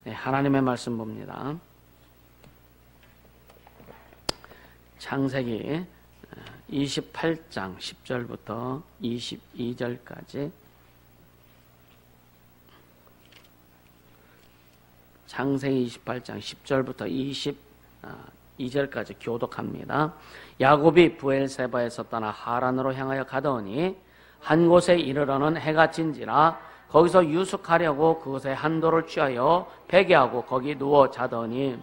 네, 하나님의 말씀 봅니다. 창세기 28장 10절부터 22절까지. 창세기 28장 10절부터 22절까지 교독합니다. 야곱이 브엘세바에서 떠나 하란으로 향하여 가더니 한 곳에 이르러는 해가 진지라 거기서 유숙하려고 그곳에 한 돌을 취하여 베개하고 거기 누워 자더니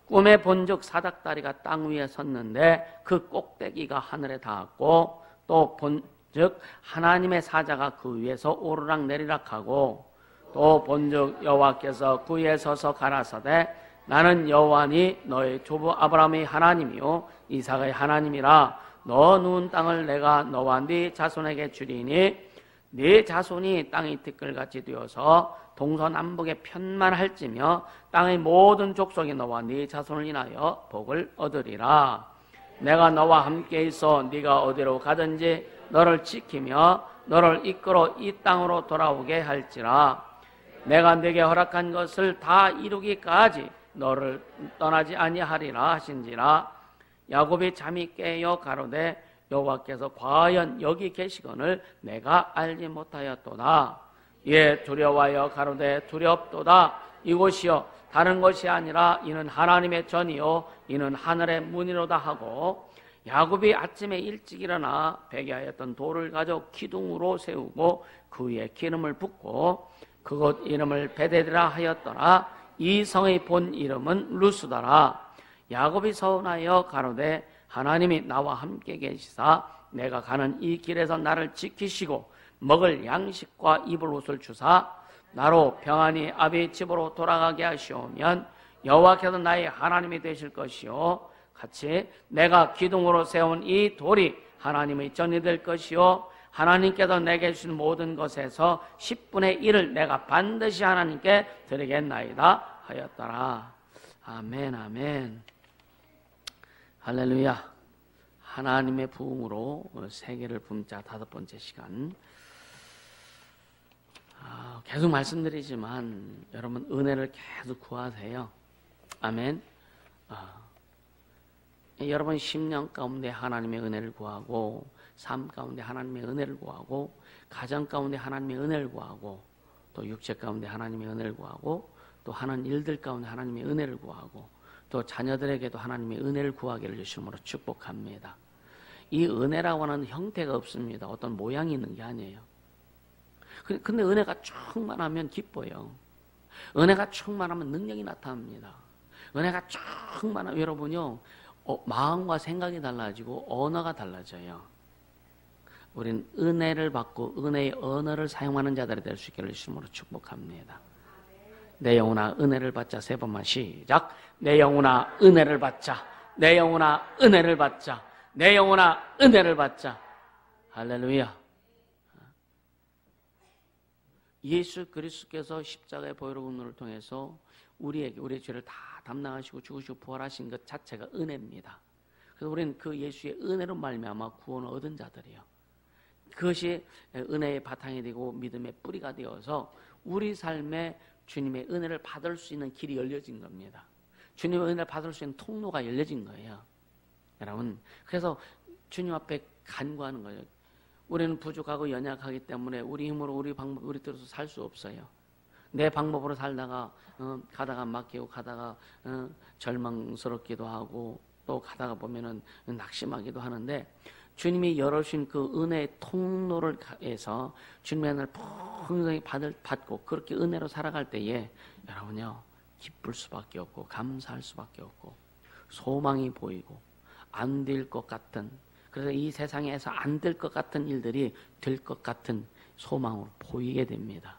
꿈에 본즉 사닥다리가 땅 위에 섰는데 그 꼭대기가 하늘에 닿았고 또 본즉 하나님의 사자가 그 위에서 오르락 내리락하고 또 본즉 여호와께서 그 위에 서서 가라사대 나는 여호와니 너의 조부 아브라함의 하나님이요 이삭의 하나님이라. 너 누운 땅을 내가 너와 네 자손에게 주리니 네 자손이 땅의 티끌같이 되어서 동서남북에 편만할지며 땅의 모든 족속이 너와 네 자손을 인하여 복을 얻으리라. 내가 너와 함께 있어 네가 어디로 가든지 너를 지키며 너를 이끌어 이 땅으로 돌아오게 할지라. 내가 네게 허락한 것을 다 이루기까지 너를 떠나지 아니하리라 하신지라. 야곱이 잠이 깨어 가로되 여호와께서 과연 여기 계시거늘 내가 알지 못하였도다. 이에 두려워하여 가로되 두렵도다. 이곳이요 다른 것이 아니라 이는 하나님의 전이요 이는 하늘의 문이로다 하고 야곱이 아침에 일찍 일어나 베개하였던 돌을 가져 기둥으로 세우고 그 위에 기름을 붓고 그곳 이름을 베데드라 하였더라. 이 성의 본 이름은 루스더라. 야곱이 서운하여 가로되 하나님이 나와 함께 계시사 내가 가는 이 길에서 나를 지키시고 먹을 양식과 입을 옷을 주사 나로 평안히 아비 집으로 돌아가게 하시오면 여호와께서 나의 하나님이 되실 것이요 같이 내가 기둥으로 세운 이 돌이 하나님의 전이 될 것이요 하나님께서 내게 주신 모든 것에서 10분의 1을 내가 반드시 하나님께 드리겠나이다 하였더라. 아멘 아멘. 할렐루야. 하나님의 부흥으로 세계를 붐자 5번째 시간. 계속 말씀드리지만 여러분 은혜를 계속 구하세요. 아멘. 여러분 10년 가운데 하나님의 은혜를 구하고 삶 가운데 하나님의 은혜를 구하고 가정 가운데 하나님의 은혜를 구하고 또 육체 가운데 하나님의 은혜를 구하고 또 하는 일들 가운데 하나님의 은혜를 구하고 또 자녀들에게도 하나님의 은혜를 구하기를 주심으로 축복합니다. 이 은혜라고 하는 형태가 없습니다. 어떤 모양이 있는 게 아니에요. 근데 은혜가 충만하면 기뻐요. 은혜가 충만하면 능력이 나타납니다. 은혜가 충만하면 여러분요 마음과 생각이 달라지고 언어가 달라져요. 우린 은혜를 받고 은혜의 언어를 사용하는 자들이 될 수 있기를 주심으로 축복합니다. 내 영혼아 은혜를 받자. 3번만 시작. 내 영혼아 은혜를 받자. 내 영혼아 은혜를 받자. 내 영혼아 은혜를 받자. 할렐루야. 예수 그리스도께서 십자가의 보혈의 운동을 통해서 우리에게 우리의 죄를 다 담당하시고 죽으시고 부활하신 것 자체가 은혜입니다. 그래서 우리는 그 예수의 은혜로 말미암아 구원을 얻은 자들이에요. 그것이 은혜의 바탕이 되고 믿음의 뿌리가 되어서 우리 삶에 주님의 은혜를 받을 수 있는 길이 열려진 겁니다. 주님의 은혜를 받을 수 있는 통로가 열려진 거예요. 여러분, 그래서 주님 앞에 간구하는 거예요. 우리는 부족하고 연약하기 때문에 우리 힘으로 우리 방법 우리 뜻으로 살 수 없어요. 내 방법으로 살다가 가다가 맡기고 가다가 절망스럽기도 하고 또 가다가 보면은 낙심하기도 하는데 주님이 열어주신 그 은혜의 통로를 해서 주님의 은혜를 풍성히 받고 그렇게 은혜로 살아갈 때에 여러분요 기쁠 수밖에 없고 감사할 수밖에 없고 소망이 보이고 안 될 것 같은 그래서 이 세상에서 안 될 것 같은 일들이 될 것 같은 소망으로 보이게 됩니다.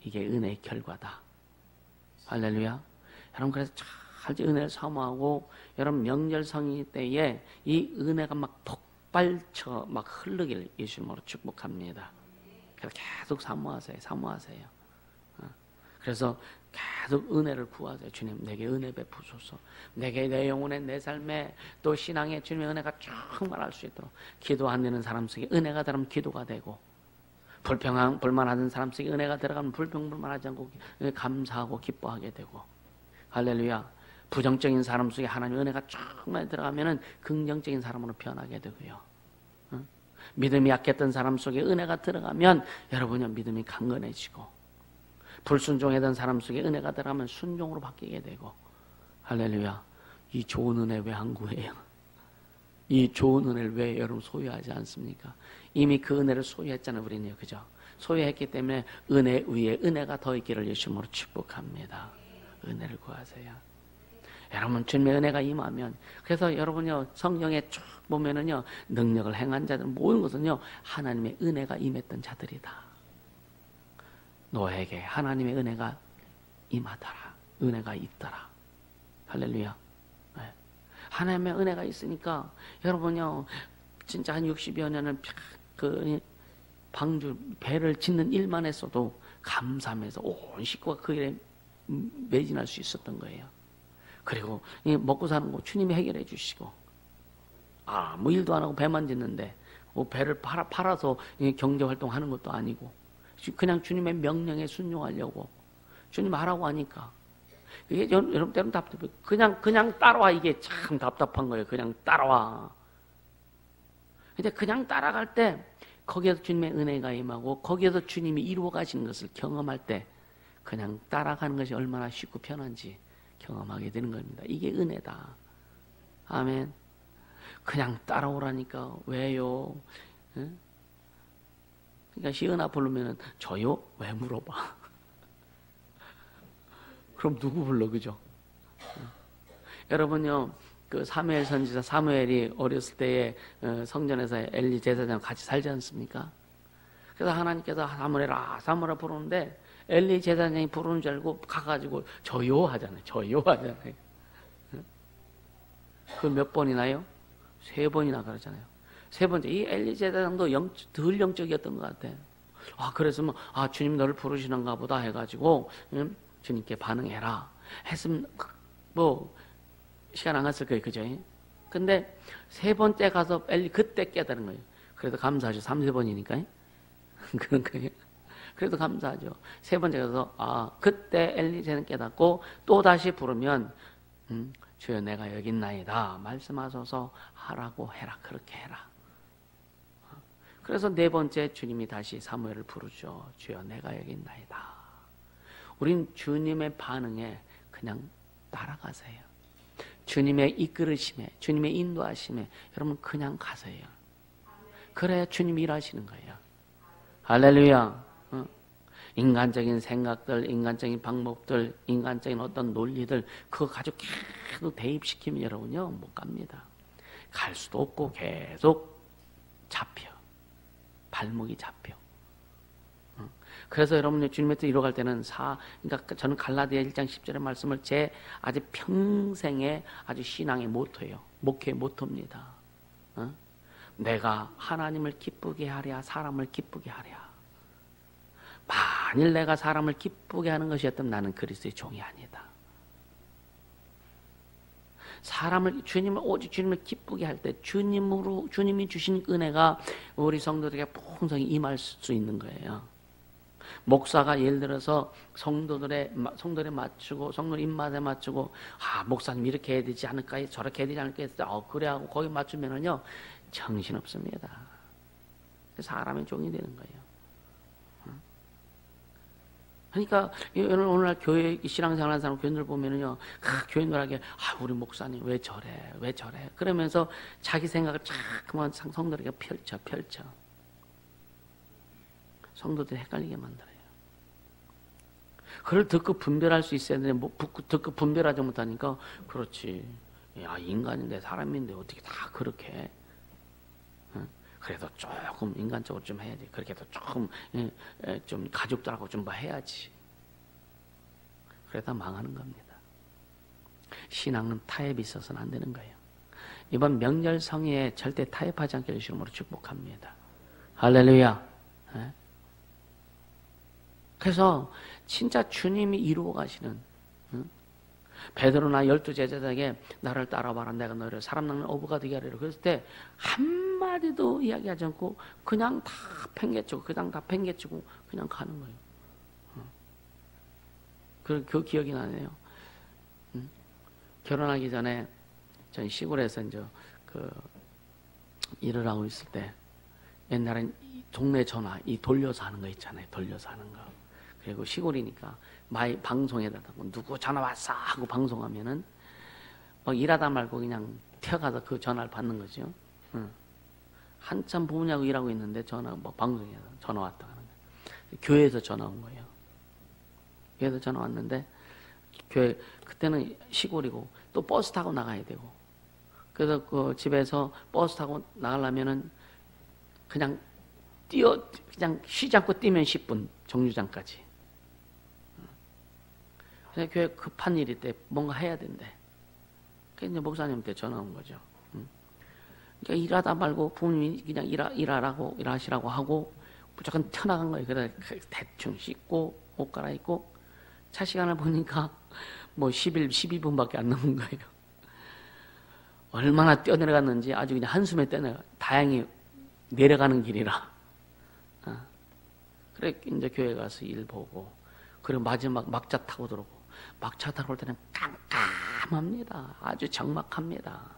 이게 은혜의 결과다. 할렐루야. 여러분 그래서 잘 은혜를 사모하고 여러분 명절성이 때에 이 은혜가 막 폭발쳐 막 흐르길 예수님으로 축복합니다. 그래서 계속 사모하세요. 그래서 계속 은혜를 구하세요. 주님 내게 은혜 베푸소서. 내게 내 영혼에 내 삶에 또 신앙에 주님의 은혜가 충만할 수 있도록 기도 안 되는 사람 속에 은혜가 되면 기도가 되고 불만하는 사람 속에 은혜가 들어가면 불평불만하지 않고 감사하고 기뻐하게 되고, 할렐루야. 부정적인 사람 속에 하나님의 은혜가 정말 들어가면은 긍정적인 사람으로 변하게 되고요. 믿음이 약했던 사람 속에 은혜가 들어가면 여러분의 믿음이 강건해지고, 불순종했던 사람 속에 은혜가 들어가면 순종으로 바뀌게 되고, 할렐루야. 이 좋은 은혜 왜 안 구해요? 이 좋은 은혜를 왜 여러분 소유하지 않습니까? 이미 그 은혜를 소유했잖아요, 우리는요, 그죠? 소유했기 때문에 은혜 위에 은혜가 더 있기를 예수님으로 축복합니다. 은혜를 구하세요. 여러분, 주님의 은혜가 임하면, 그래서 여러분요, 성경에 쭉 보면은요, 능력을 행한 자들, 모든 것은요, 하나님의 은혜가 임했던 자들이다. 너에게 하나님의 은혜가 임하더라. 은혜가 있더라. 할렐루야. 네. 하나님의 은혜가 있으니까, 여러분요, 진짜 한 60여 년을 배를 짓는 일만 했어도 감사하면서 온 식구가 그 일에 매진할 수 있었던 거예요. 그리고 먹고 사는 거 주님이 해결해 주시고, 아무 일도 안 하고 배만 짓는데 배를 팔아서 경제활동하는 것도 아니고, 그냥 주님의 명령에 순종하려고 주님 하라고 하니까, 이게 여러분 때는 답답해요. 그냥 따라와. 이게 참 답답한 거예요. 그냥 따라와. 근데 그냥 따라갈 때 거기에서 주님의 은혜가 임하고, 거기에서 주님이 이루어 가시는 것을 경험할 때 그냥 따라가는 것이 얼마나 쉽고 편한지 경험하게 되는 겁니다. 이게 은혜다. 아멘. 그냥 따라오라니까 왜요? 응? 그러니까 시은아 부르면은 저요? 왜 물어봐? 그럼 누구 불러, 그죠? 여러분요, 그 사무엘 선지자 사무엘이 어렸을 때에 성전에서 엘리 제사장 같이 살지 않습니까? 그래서 하나님께서 사무엘아 부르는데 엘리 제사장이 부르는 줄 알고 가가지고 저요 하잖아요. 저요 하잖아요. 그 몇 번이나요? 3번이나 그러잖아요. 3번째, 이 엘리 제사장도 덜 영적이었던 것 같아요. 그래서 주님 너를 부르시는가 보다 해가지고 주님께 반응해라 했으면 시간 안 갔을 거예요, 그죠? 근데 3번째 가서 엘리 그때 깨달은 거예요. 그래도 감사하죠. 3-4번이니까. 그런 거예요. 그래도 감사하죠. 3번째 가서 그때 엘리제는 깨닫고 또 다시 부르면 주여 내가 여기 있나이다 말씀하소서 하라고 해라. 그렇게 해라. 그래서 4번째 주님이 다시 사무엘을 부르죠. 주여 내가 여기 있나이다. 우린 주님의 반응에 그냥 따라가세요. 주님의 이끌으심에, 주님의 인도하심에 여러분 그냥 가세요. 그래야 주님이 일하시는 거예요. 할렐루야. 인간적인 생각들, 인간적인 방법들, 인간적인 어떤 논리들 그거 가지고 계속 대입시키면 여러분요 못 갑니다. 갈 수도 없고 계속 잡혀. 발목이 잡혀. 그래서 여러분이 주님의 뜻 이루어갈 때는 그러니까 저는 갈라디아 1장 10절의 말씀을 제 아주 평생의 아주 신앙의 모토예요. 목회의 모토입니다. 내가 하나님을 기쁘게 하랴 사람을 기쁘게 하랴. 만일 내가 사람을 기쁘게 하는 것이었다면 나는 그리스도의 종이 아니다. 오직 주님을 기쁘게 할 때 주님이 주신 은혜가 우리 성도들에게 풍성히 임할 수 있는 거예요. 목사가 예를 들어서 성도들에 맞추고 성도 입맛에 맞추고 목사님 이렇게 해야 되지 않을까 저렇게 해야 되지 않을까 했을 때 그래 하고 거기 맞추면은요 정신없습니다. 사람의 종이 되는 거예요. 그러니까 오늘날 교회 신앙생활하는 사람 교인들 보면은요 교인들에게 우리 목사님 왜 저래 그러면서 자기 생각을 자꾸만 성도들에게 펼쳐 성도들이 헷갈리게 만들어요. 그걸 듣고 분별할 수 있어야 되는데 듣고 분별하지 못하니까 그렇지. 인간인데 사람인데 어떻게 다 그렇게 해? 그래도 조금 인간적으로 좀 해야지. 그렇게도 조금 좀 가족들하고 좀 해야지. 그러다 망하는 겁니다. 신앙은 타협이 있어서는 안 되는 거예요. 이번 명절 성회에 절대 타협하지 않게 주님으로 축복합니다. 할렐루야. 그래서 진짜 주님이 이루어 가시는 베드로나 12 제자들에게 나를 따라와라 내가 너희를 사람 낚는 어부가 되게 하리라 그랬을 때 한마디도 이야기하지 않고 그냥 다 팽개치고 그냥 다 팽개치고 그냥 가는 거예요. 그 기억이 나네요. 결혼하기 전에 전 시골에서 이제 일을 하고 있을 때 옛날엔 동네 전화 이 돌려서 하는 거 있잖아요. 돌려서 하는 거. 그리고 시골이니까 마이 방송에다 누구 전화 왔어 하고 방송하면은 막 일하다 말고 그냥 튀어가서 그 전화를 받는 거죠. 한참 부부냐고 일하고 있는데 전화 뭐 방송에서 전화 왔다 하는 거예요. 교회에서 전화 온 거예요. 교회에서 전화 왔는데 교회 그때는 시골이고 또 버스 타고 나가야 되고 그래서 그 집에서 버스 타고 나가려면은 그냥 그냥 쉬지 않고 뛰면 10분 정류장까지. 그래서 교회 급한 일이 때 뭔가 해야 된대. 그래서 이제 목사님한테 전화 온 거죠. 그러니까 일하다 말고 부모님이 그냥 일하시라고 하고 무조건 튀어나간 거예요. 그래서 대충 씻고 옷 갈아입고 차 시간을 보니까 뭐 12분밖에 안 남은 거예요. 얼마나 뛰어내려갔는지 아주 그냥 한숨에 뛰어내려. 다행히 내려가는 길이라. 그래 이제 교회 가서 일 보고 그리고 마지막 막차 타고 들어오고 막차 타고 올 때는 깜깜합니다. 아주 적막합니다.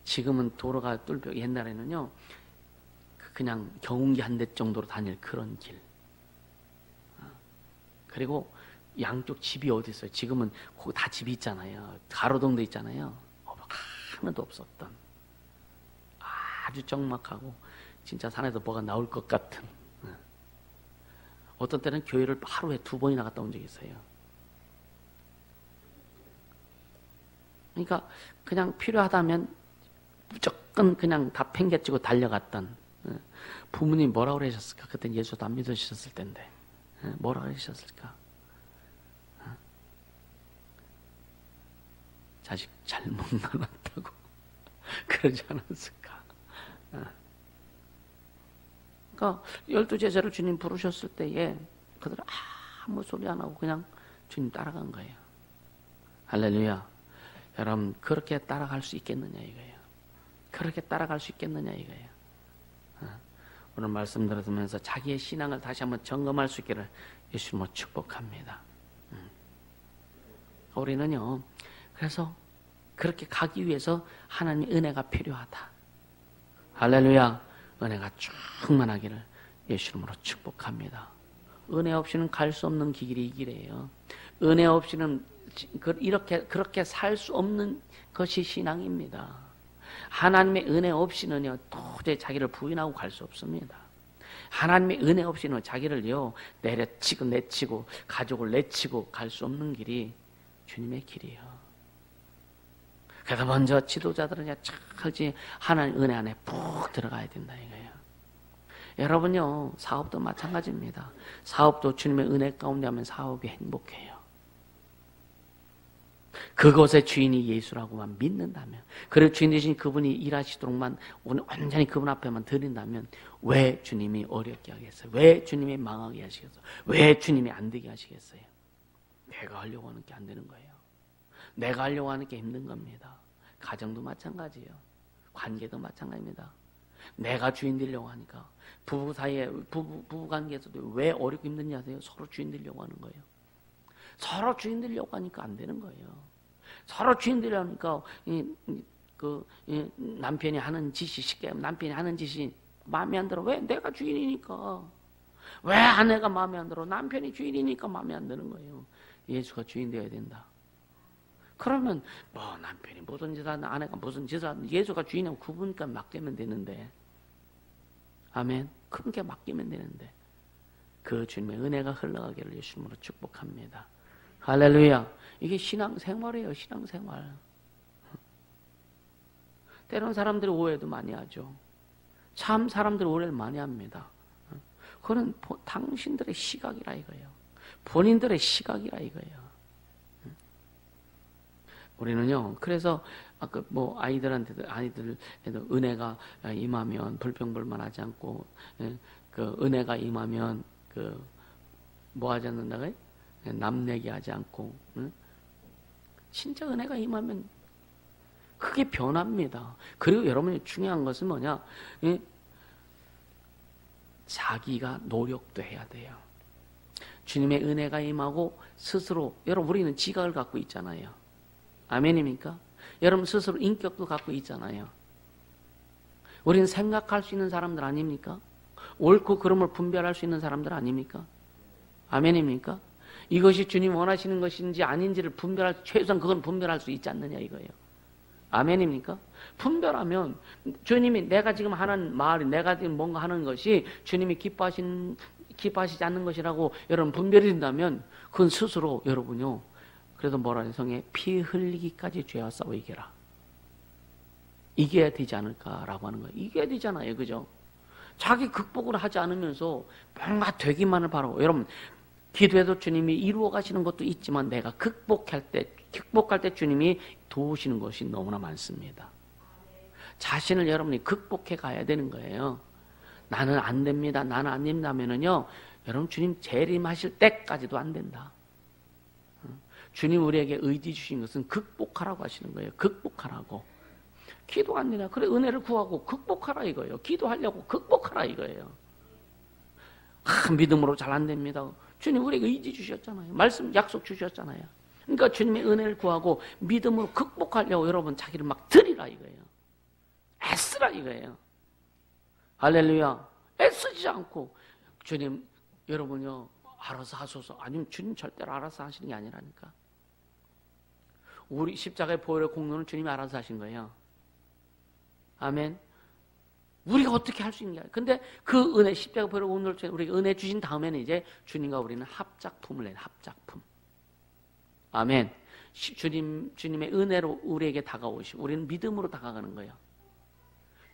지금은 도로가 뚫려 옛날에는요 그냥 경운기 한 대 정도로 다닐 그런 길. 그리고 양쪽 집이 어디 있어요? 지금은 거기 다 집이 있잖아요. 가로등도 있잖아요. 하나도 없었던 아주 적막하고 진짜 산에서 뭐가 나올 것 같은. 어떤 때는 교회를 하루에 2번이나 갔다 온 적이 있어요. 그러니까 그냥 필요하다면 무조건 그냥 다 팽개치고 달려갔던. 부모님 뭐라고 그러셨을까? 그때 예수도 안 믿으셨을 텐데 뭐라고 그러셨을까? 자식 잘못 낳았다고 그러지 않았을까? 그러니까 12제자를 주님 부르셨을 때에 그들은 아무 소리 안 하고 그냥 주님 따라간 거예요. 할렐루야. 여러분 그렇게 따라갈 수 있겠느냐 이거예요. 그렇게 따라갈 수 있겠느냐 이거예요. 오늘 말씀 들으면서 자기의 신앙을 다시 한번 점검할 수 있기를 예수님으로 축복합니다. 우리는요 그래서 그렇게 가기 위해서 하나님의 은혜가 필요하다. 할렐루야. 은혜가 충만하기를 예수 이름으로 축복합니다. 은혜 없이는 갈 수 없는 길이 이 길이에요. 은혜 없이는 그렇게 살 수 없는 것이 신앙입니다. 하나님의 은혜 없이는요 도저히 자기를 부인하고 갈 수 없습니다. 하나님의 은혜 없이는 자기를요 내치고 가족을 내치고 갈 수 없는 길이 주님의 길이에요. 그래서 먼저 지도자들은 철저히 하나님 은혜 안에 푹 들어가야 된다 이거예요. 여러분요 사업도 마찬가지입니다. 사업도 주님의 은혜 가운데 하면 사업이 행복해요. 그것의 주인이 예수라고만 믿는다면, 그리고 주인 되신 그분이 일하시도록만 완전히 그분 앞에만 드린다면 왜 주님이 어렵게 하겠어요? 왜 주님이 망하게 하시겠어요? 왜 주님이 안 되게 하시겠어요? 내가 하려고 하는 게 안 되는 거예요. 내가 하려고 하는 게 힘든 겁니다. 가정도 마찬가지예요. 관계도 마찬가지입니다. 내가 주인 되려고 하니까 부부 사이에 부부 관계에서도 왜 어렵고 힘든지 아세요? 서로 주인 되려고 하는 거예요. 서로 주인 되려고 하니까 안 되는 거예요. 서로 주인 되려니까 남편이 하는 짓이 쉽게 남편이 하는 짓이 마음에 안 들어. 왜? 내가 주인이니까. 왜 아내가 마음에 안 들어? 남편이 주인이니까 마음에 안 드는 거예요. 예수가 주인 되어야 된다. 그러면 뭐 남편이 무슨 짓을 하든 아내가 무슨 짓을 하든 예수가 주인이고 그분께 맡기면 되는데, 아멘. 그분께 맡기면 되는데 그 주님의 은혜가 흘러가기를 예수님으로 축복합니다. 할렐루야. 이게 신앙생활이에요. 신앙생활. 때로는 사람들이 오해도 많이 하죠. 참 사람들이 오해를 많이 합니다. 그건 당신들의 시각이라 이거예요. 본인들의 시각이라 이거예요. 우리는요, 그래서 아까 뭐 아이들에도 은혜가 임하면 불평불만하지 않고, 그 은혜가 임하면 그 뭐 하지 않는다고요? 남내기 하지 않고, 진짜 은혜가 임하면 그게 변합니다. 그리고 여러분이 중요한 것은 뭐냐? 자기가 노력도 해야 돼요. 주님의 은혜가 임하고 스스로, 여러분 우리는 지각을 갖고 있잖아요. 아멘입니까? 여러분 스스로 인격도 갖고 있잖아요. 우리는 생각할 수 있는 사람들 아닙니까? 옳고 그름을 분별할 수 있는 사람들 아닙니까? 아멘입니까? 이것이 주님 원하시는 것인지 아닌지를 최소한 그건 분별할 수 있지 않느냐 이거예요. 아멘입니까? 분별하면 주님이 내가 지금 하는 말, 내가 지금 뭔가 하는 것이 주님이 기뻐하시지 않는 것이라고 여러분 분별이 된다면 그건 스스로 여러분요. 그래서 뭐라는 성에 피 흘리기까지 죄와 싸워 이겨라. 이겨야 되지 않을까라고 하는 거예요. 이겨야 되잖아요. 그죠? 자기 극복을 하지 않으면서 뭔가 되기만을 바라고. 여러분 기도해도 주님이 이루어 가시는 것도 있지만 내가 극복할 때 주님이 도우시는 것이 너무나 많습니다. 자신을 여러분이 극복해 가야 되는 거예요. 나는 안 됩니다. 나는 안 됩니다 하면은요. 여러분 주님 재림하실 때까지도 안 된다. 주님 우리에게 의지 주신 것은 극복하라고 하시는 거예요. 극복하라고. 기도 안 되냐? 그래 은혜를 구하고 극복하라 이거예요. 기도하려고 극복하라 이거예요. 믿음으로 잘 안 됩니다. 주님 우리에게 의지 주셨잖아요. 말씀 약속 주셨잖아요. 그러니까 주님의 은혜를 구하고 믿음으로 극복하려고 여러분 자기를 막 드리라 이거예요. 애쓰라 이거예요. 할렐루야. 애쓰지 않고 주님 여러분요 알아서 하소서. 아니면 주님 절대로 알아서 하시는 게 아니라니까. 우리 십자가의 보혈의 공로는 주님이 알아서 하신 거예요. 아멘. 우리가 어떻게 할 수 있는 게 아니에요. 근데 그 은혜, 십자가 보혈의 공로를 우리가 은혜 주신 다음에는 이제 주님과 우리는 합작품을 내는 합작품. 아멘. 주님의 은혜로 우리에게 다가오시고 우리는 믿음으로 다가가는 거예요.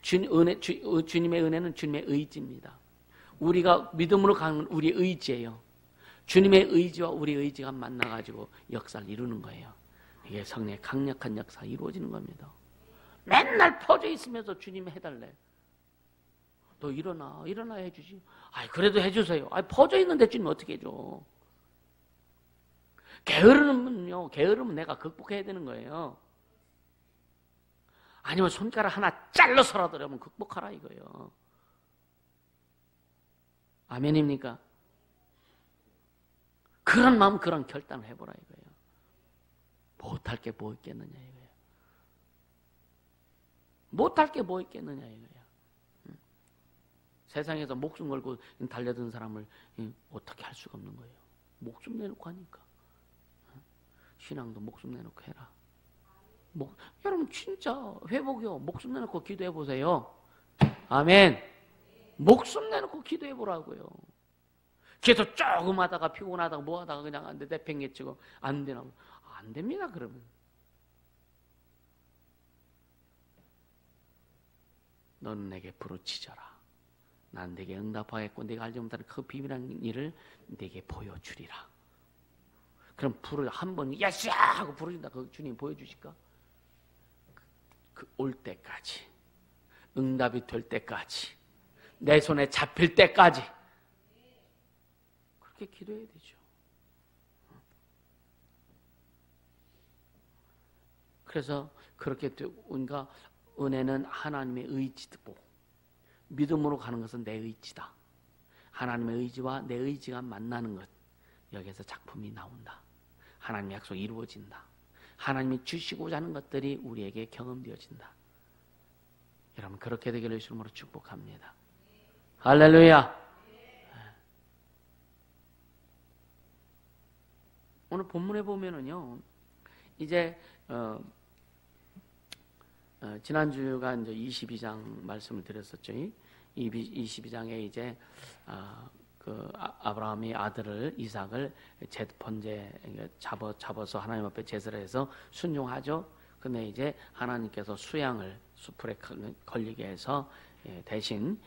주님의 은혜는 주님의 의지입니다. 우리가 믿음으로 가는 건 우리의 의지예요. 주님의 의지와 우리의 의지가 만나가지고 역사를 이루는 거예요. 이게 성령의 강력한 역사가 이루어지는 겁니다. 맨날 퍼져 있으면서 주님 해달래. 너 일어나 해주지. 그래도 해주세요. 퍼져 있는데 주님 어떻게 해줘. 게으름은 내가 극복해야 되는 거예요. 아니면 손가락 하나 잘라서라도 여러분 극복하라 이거예요. 아멘입니까? 그런 마음, 그런 결단을 해보라 이거예요. 못할 게 뭐 있겠느냐 이거예요. 못할 게 뭐 있겠느냐 이거예요. 세상에서 목숨 걸고 달려든 사람을 어떻게 할 수가 없는 거예요. 목숨 내놓고 하니까. 신앙도 목숨 내놓고 해라. 여러분 진짜 회복이요. 목숨 내놓고 기도해 보세요. 아멘. 목숨 내놓고 기도해 보라고요. 기도 조금 하다가 피곤하다가 뭐 하다가 그냥 내팽개치고 안 되나? 안 됩니다. 그러면 너는 내게 부르짖어라. 난 네게 응답하겠고 네가 알지 못하는 그 비밀한 일을 네게 보여주리라. 그럼 한번 야샤 하고 부르신다. 그 주님 보여주실까? 올 때까지, 응답이 될 때까지, 내 손에 잡힐 때까지 그렇게 기도해야 되죠. 그래서 그렇게 우리가 은혜는 하나님의 의지고 믿음으로 가는 것은 내 의지다. 하나님의 의지와 내 의지가 만나는 것, 여기에서 작품이 나온다. 하나님의 약속이 이루어진다. 하나님이 주시고자 하는 것들이 우리에게 경험되어진다. 여러분 그렇게 되기를 예수 이름으로 축복합니다. 할렐루야. 오늘 본문에 보면은요, 이제 지난주가 이제 22장 말씀을 드렸었죠. 22장에 이제 아브라함이 아들을 이삭을 번제 잡아서 하나님 앞에 제사를 해서 순종하죠. 근데 이제 하나님께서 수양을 수풀에 걸리게 해서 대신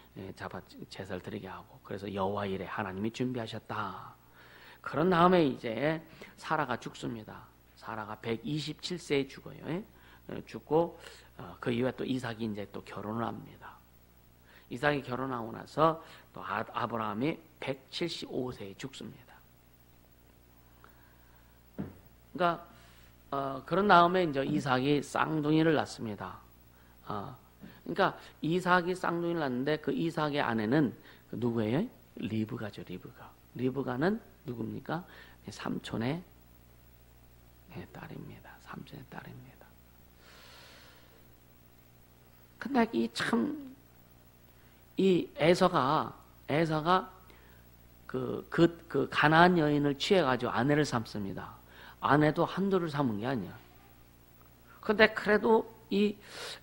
제사를 드리게 하고, 그래서 여호와 이레 하나님이 준비하셨다. 그런 다음에 이제 사라가 죽습니다. 사라가 127세에 죽어요. 죽고 그 이후에 또 이삭이 이제 또 결혼을 합니다. 이삭이 결혼하고 나서 또 아브라함이 175세에 죽습니다. 그러니까 그런 다음에 이제 이삭이 쌍둥이를 낳습니다. 그러니까 이삭이 쌍둥이를 낳는데 그 이삭의 아내는 누구예요? 리브가죠, 리브가. 리브가는 누굽니까? 삼촌의 딸입니다. 삼촌의 딸입니다. 근데 이 에서가 그 가나안 여인을 취해가지고 아내를 삼습니다. 아내도 한둘을 삼은 게 아니야. 근데 그래도 이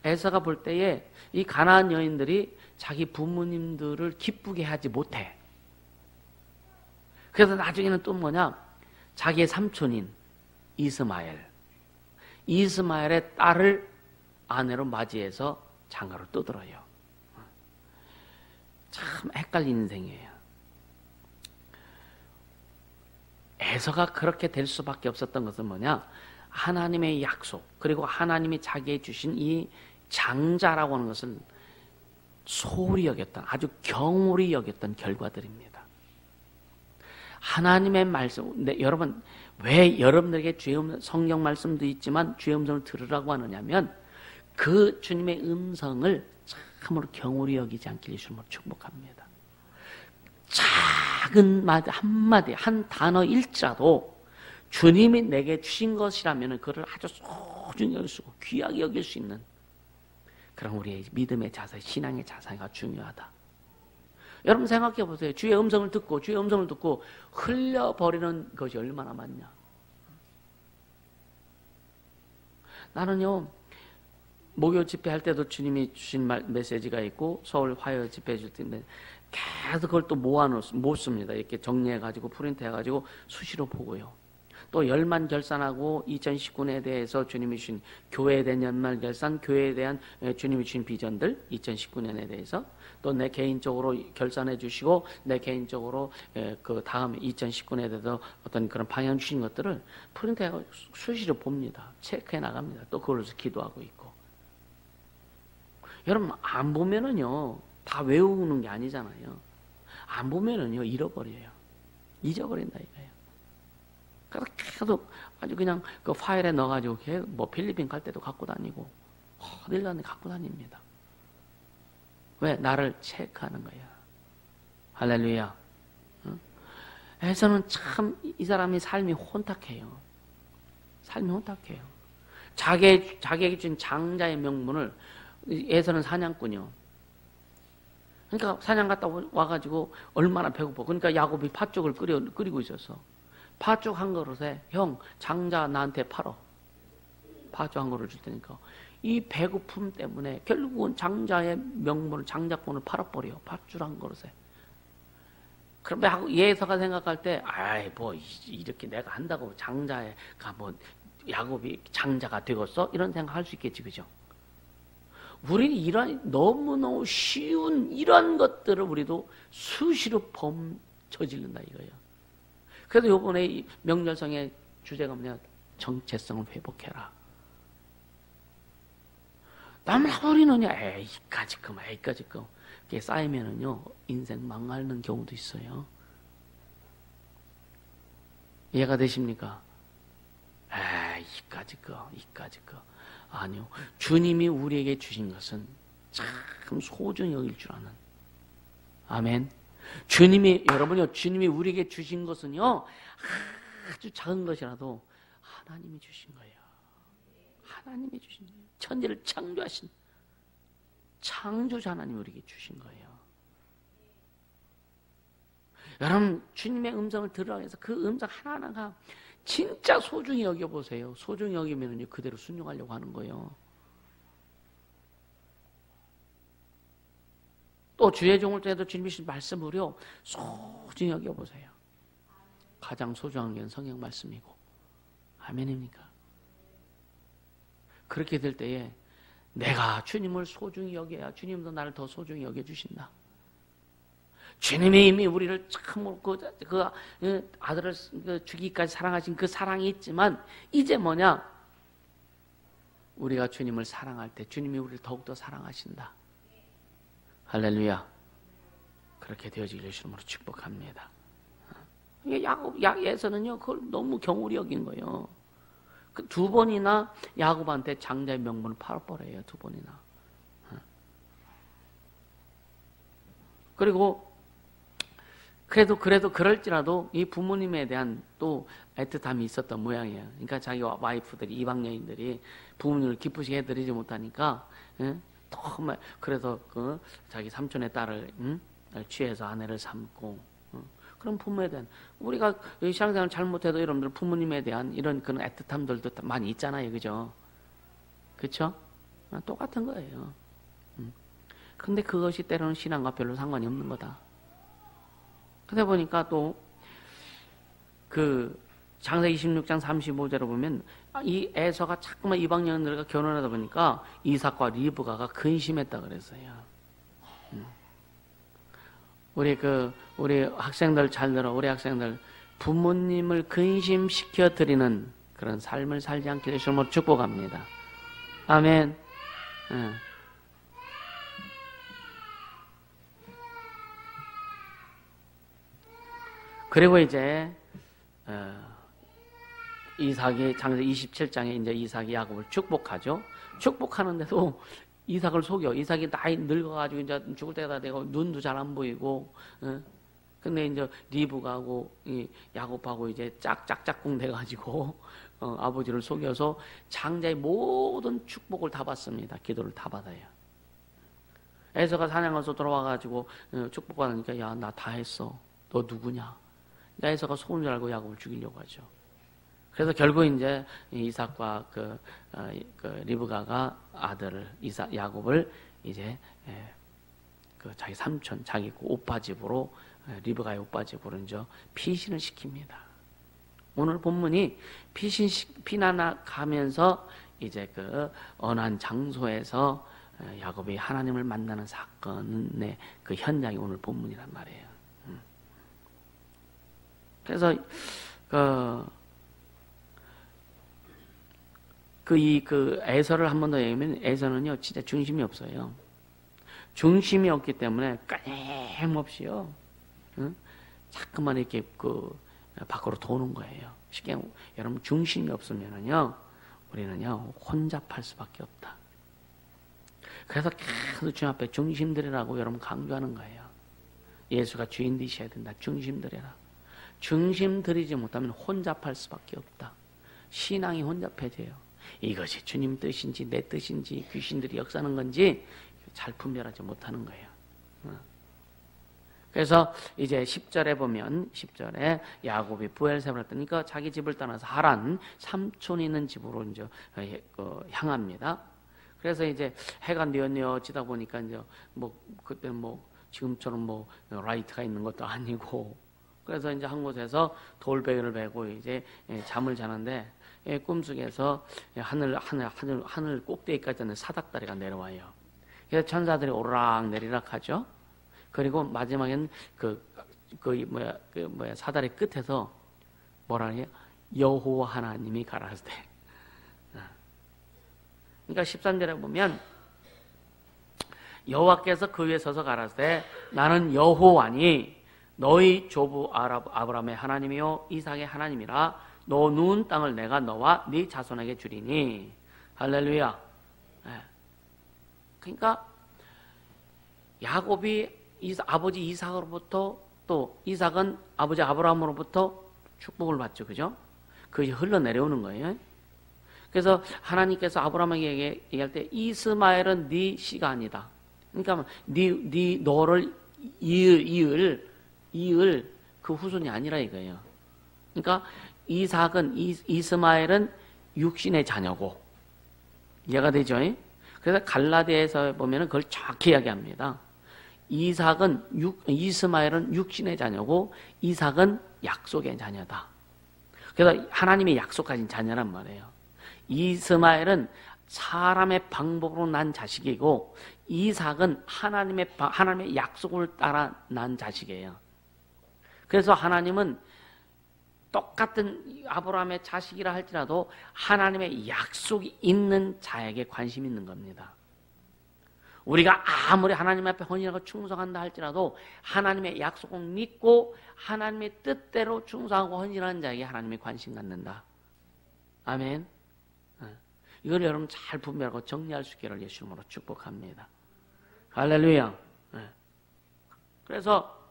에서가 볼 때에 이 가나안 여인들이 자기 부모님들을 기쁘게 하지 못해. 그래서 나중에는 또 뭐냐? 자기의 삼촌인 이스마엘의 딸을 아내로 맞이해서 장가로 떠들어요. 참 헷갈리는 인생이에요. 에서가 그렇게 될 수밖에 없었던 것은 뭐냐? 하나님의 약속, 그리고 하나님이 자기에게 주신 이 장자라고 하는 것을 소홀히 여겼던, 아주 경홀히 여겼던 결과들입니다. 하나님의 말씀, 여러분, 왜 여러분들에게 성경 말씀도 있지만 주의 음성을 들으라고 하느냐면 그 주님의 음성을 참으로 경홀히 여기지 않기를 주님으로 축복합니다. 작은 말 한마디, 한 단어일지라도 주님이 내게 주신 것이라면 그를 아주 소중히 여길 수 있고 귀하게 여길 수 있는 그런 우리의 믿음의 자세, 신앙의 자세가 중요하다. 여러분 생각해 보세요. 주의 음성을 듣고 흘려버리는 것이 얼마나 많냐. 나는요, 목요 집회할 때도 주님이 주신 메시지가 있고 서울 화요 집회 해줄 때 계속 그걸 또 모습니다. 이렇게 정리해가지고 프린트해가지고 수시로 보고요. 또 열만 결산하고 2019년에 대해서 주님이 주신 교회에 대한 연말 결산, 교회에 대한 주님이 주신 비전들 2019년에 대해서 또 내 개인적으로 결산해 주시고 내 개인적으로 그 다음 2019년에 대해서 어떤 그런 방향 주신 것들을 프린트해서 수시로 봅니다. 체크해 나갑니다. 또 그걸로서 기도하고 있고. 여러분 안 보면은요 다 외우는 게 아니잖아요. 안 보면은요 잃어버려요. 잊어버린다 이거예요. 그래서 계속 아주 그냥 그 파일에 넣어가지고 뭐 필리핀 갈 때도 갖고 다니고 어딜 가는데 갖고 다닙니다. 왜? 나를 체크하는 거야. 할렐루야. 에서는 참 이 사람의 삶이 혼탁해요. 삶이 혼탁해요. 자기에게 준 장자의 명분을 에서는 사냥꾼이요. 그러니까 사냥 갔다 와가지고 얼마나 배고파. 그러니까 야곱이 팥죽을 끓이고 있었어. 팥죽 한 그릇에 형 장자 나한테 팔어. 팥죽 한 그릇 줄 테니까. 이 배고픔 때문에 결국은 장자의 명분을 장자권을 팔아버려. 팥죽 한 그릇에. 그러면 예서가 생각할 때 아이 뭐 이렇게 내가 한다고 장자가 뭐 야곱이 장자가 되겠어? 이런 생각할 수 있겠지, 그죠? 우리는 이런 너무너무 쉬운 이런 것들을 우리도 수시로 저지른다 이거예요. 그래서 요번에 이 명절성의 주제가 뭐냐? 정체성을 회복해라. 남라버리느냐? 에이까지 그게 쌓이면은요 인생 망하는 경우도 있어요. 이해가 되십니까? 이까지 거. 아니요. 주님이 우리에게 주신 것은 참 소중히 여길 줄 아는. 아멘. 주님이 우리에게 주신 것은요, 아주 작은 것이라도 하나님이 주신 거예요. 하나님이 주신 거예요. 천지를 창조하신 창조자 하나님이 우리에게 주신 거예요. 여러분, 주님의 음성을 들으라고 해서 그 음성 하나하나가 진짜 소중히 여겨보세요. 소중히 여기면은요, 그대로 순종하려고 하는 거예요. 또 주의 종을 때도 주님이 주신 말씀을요, 소중히 여겨보세요. 가장 소중한 게 성경 말씀이고. 아멘입니까? 그렇게 될 때에 내가 주님을 소중히 여겨야 주님도 나를 더 소중히 여겨주신다. 주님이 이미 우리를 참 그 아들을 주기까지 사랑하신 그 사랑이 있지만 이제 뭐냐? 우리가 주님을 사랑할 때 주님이 우리를 더욱더 사랑하신다. 할렐루야. 그렇게 되어지기를 주님으로 축복합니다. 야곱에서는요 그걸 너무 경홀히 여긴 거예요. 그 두 번이나 야곱한테 장자의 명분을 팔아버려요. 두 번이나. 그리고 그래도 그럴지라도 이 부모님에 대한 또 애틋함이 있었던 모양이에요. 그러니까 자기 와이프들이, 이방 여인들이 부모님을 기쁘시게 해드리지 못하니까, 정말 그래서 그 자기 삼촌의 딸을 취해서 아내를 삼고, 그런 부모에 대한, 우리가 신앙생활 잘못해도 여러분들 부모님에 대한 이런 그런 애틋함들도 많이 있잖아요, 그죠? 그렇죠? 똑같은 거예요. 근데 그것이 때로는 신앙과 별로 상관이 없는 거다. 그러다 보니까 또 그 창세기 26장 35절에 보면 이 에서가 자꾸만 이방 여인들과 결혼하다 보니까 이삭과 리브가가 근심했다 그랬어요. 우리 학생들 잘 들어. 우리 학생들 부모님을 근심시켜 드리는 그런 삶을 살지 않기를 주님으로 축복합니다. 아멘. 그리고 이제 이삭이 창세기 27장에 이제 이삭이 야곱을 축복하죠. 축복하는데도 이삭을 속여. 이삭이 나이 늙어가지고 이제 죽을 때가 되고 눈도 잘 안 보이고. 근데 이제 리브가하고 이 야곱하고 이제 짝꿍 돼가지고 아버지를 속여서 장자의 모든 축복을 다 받습니다. 기도를 다 받아요. 에서가 사냥해서 돌아와가지고 축복받으니까 야, 나 다 했어. 너 누구냐? 에서가 속은 줄 알고 야곱을 죽이려고 하죠. 그래서 결국 이제 이삭과 그 리브가가 아들을 야곱을 이제 그 자기 삼촌, 자기 오빠 집으로 리브가의 오빠 집으로 이제 피신을 시킵니다. 오늘 본문이 피난을 가면서 이제 그 언한 장소에서 야곱이 하나님을 만나는 사건의 그 현장이 오늘 본문이란 말이에요. 그래서 그 에서를 한 번 더 얘기하면 에서는요 진짜 중심이 없어요. 중심이 없기 때문에 끊임없이요, 자꾸만 이렇게 그 밖으로 도는 거예요. 쉽게 여러분 중심이 없으면은요 우리는요 혼잡할 수밖에 없다. 그래서 계속 주님 앞에 중심들이라고 여러분 강조하는 거예요. 예수가 주인 되셔야 된다. 중심들이라. 중심 들이지 못하면 혼잡할 수밖에 없다. 신앙이 혼잡해져요. 이것이 주님 뜻인지 내 뜻인지 귀신들이 역사하는 건지 잘 분별하지 못하는 거예요. 그래서 이제 10절에 보면 10절에 야곱이 부엘세바를 떠니까 자기 집을 떠나서 하란 삼촌이 있는 집으로 이제 향합니다. 그래서 이제 해가 뉘어지다 보니까 이제 뭐 그때 뭐 지금처럼 뭐 라이트가 있는 것도 아니고, 그래서 이제 한 곳에서 돌베개를 베고 이제 잠을 자는데 꿈속에서 하늘 꼭대기까지는 사닥다리가 내려와요. 그래서 천사들이 오르락 내리락 하죠. 그리고 마지막엔 사다리 끝에서 뭐라 해요? 여호와 하나님이 가라사대. 그러니까 13절에 보면 여호와께서 그 위에 서서 가라사대 나는 여호와니 너희 조부 아브라함의 하나님이요 이삭의 하나님이라. 너 누운 땅을 내가 너와 네 자손에게 주리니. 할렐루야. 그러니까 야곱이 아버지 이삭으로부터, 또 이삭은 아버지 아브라함으로부터 축복을 받죠. 그죠? 그것이 흘러내려오는 거예요. 그래서 하나님께서 아브라함에게 얘기할 때 이스마엘은 네 씨가 아니다. 그러니까 너를 이을 그 후손이 아니라 이거예요. 그러니까 이스마엘은 육신의 자녀고, 이해가 되죠? 그래서 갈라디아에서 보면은 그걸 정확히 이야기합니다. 이스마엘은 육신의 자녀고 이삭은 약속의 자녀다. 그래서 하나님이 약속하신 자녀란 말이에요. 이스마엘은 사람의 방법으로 난 자식이고 이삭은 하나님의 약속을 따라 난 자식이에요. 그래서 하나님은 똑같은 아브라함의 자식이라 할지라도 하나님의 약속이 있는 자에게 관심이 있는 겁니다. 우리가 아무리 하나님 앞에 헌신하고 충성한다 할지라도 하나님의 약속을 믿고 하나님의 뜻대로 충성하고 헌신하는 자에게 하나님이 관심 갖는다. 아멘. 이걸 여러분 잘 분별하고 정리할 수 있기를 예수 이름으로 축복합니다. 할렐루야. 네. 그래서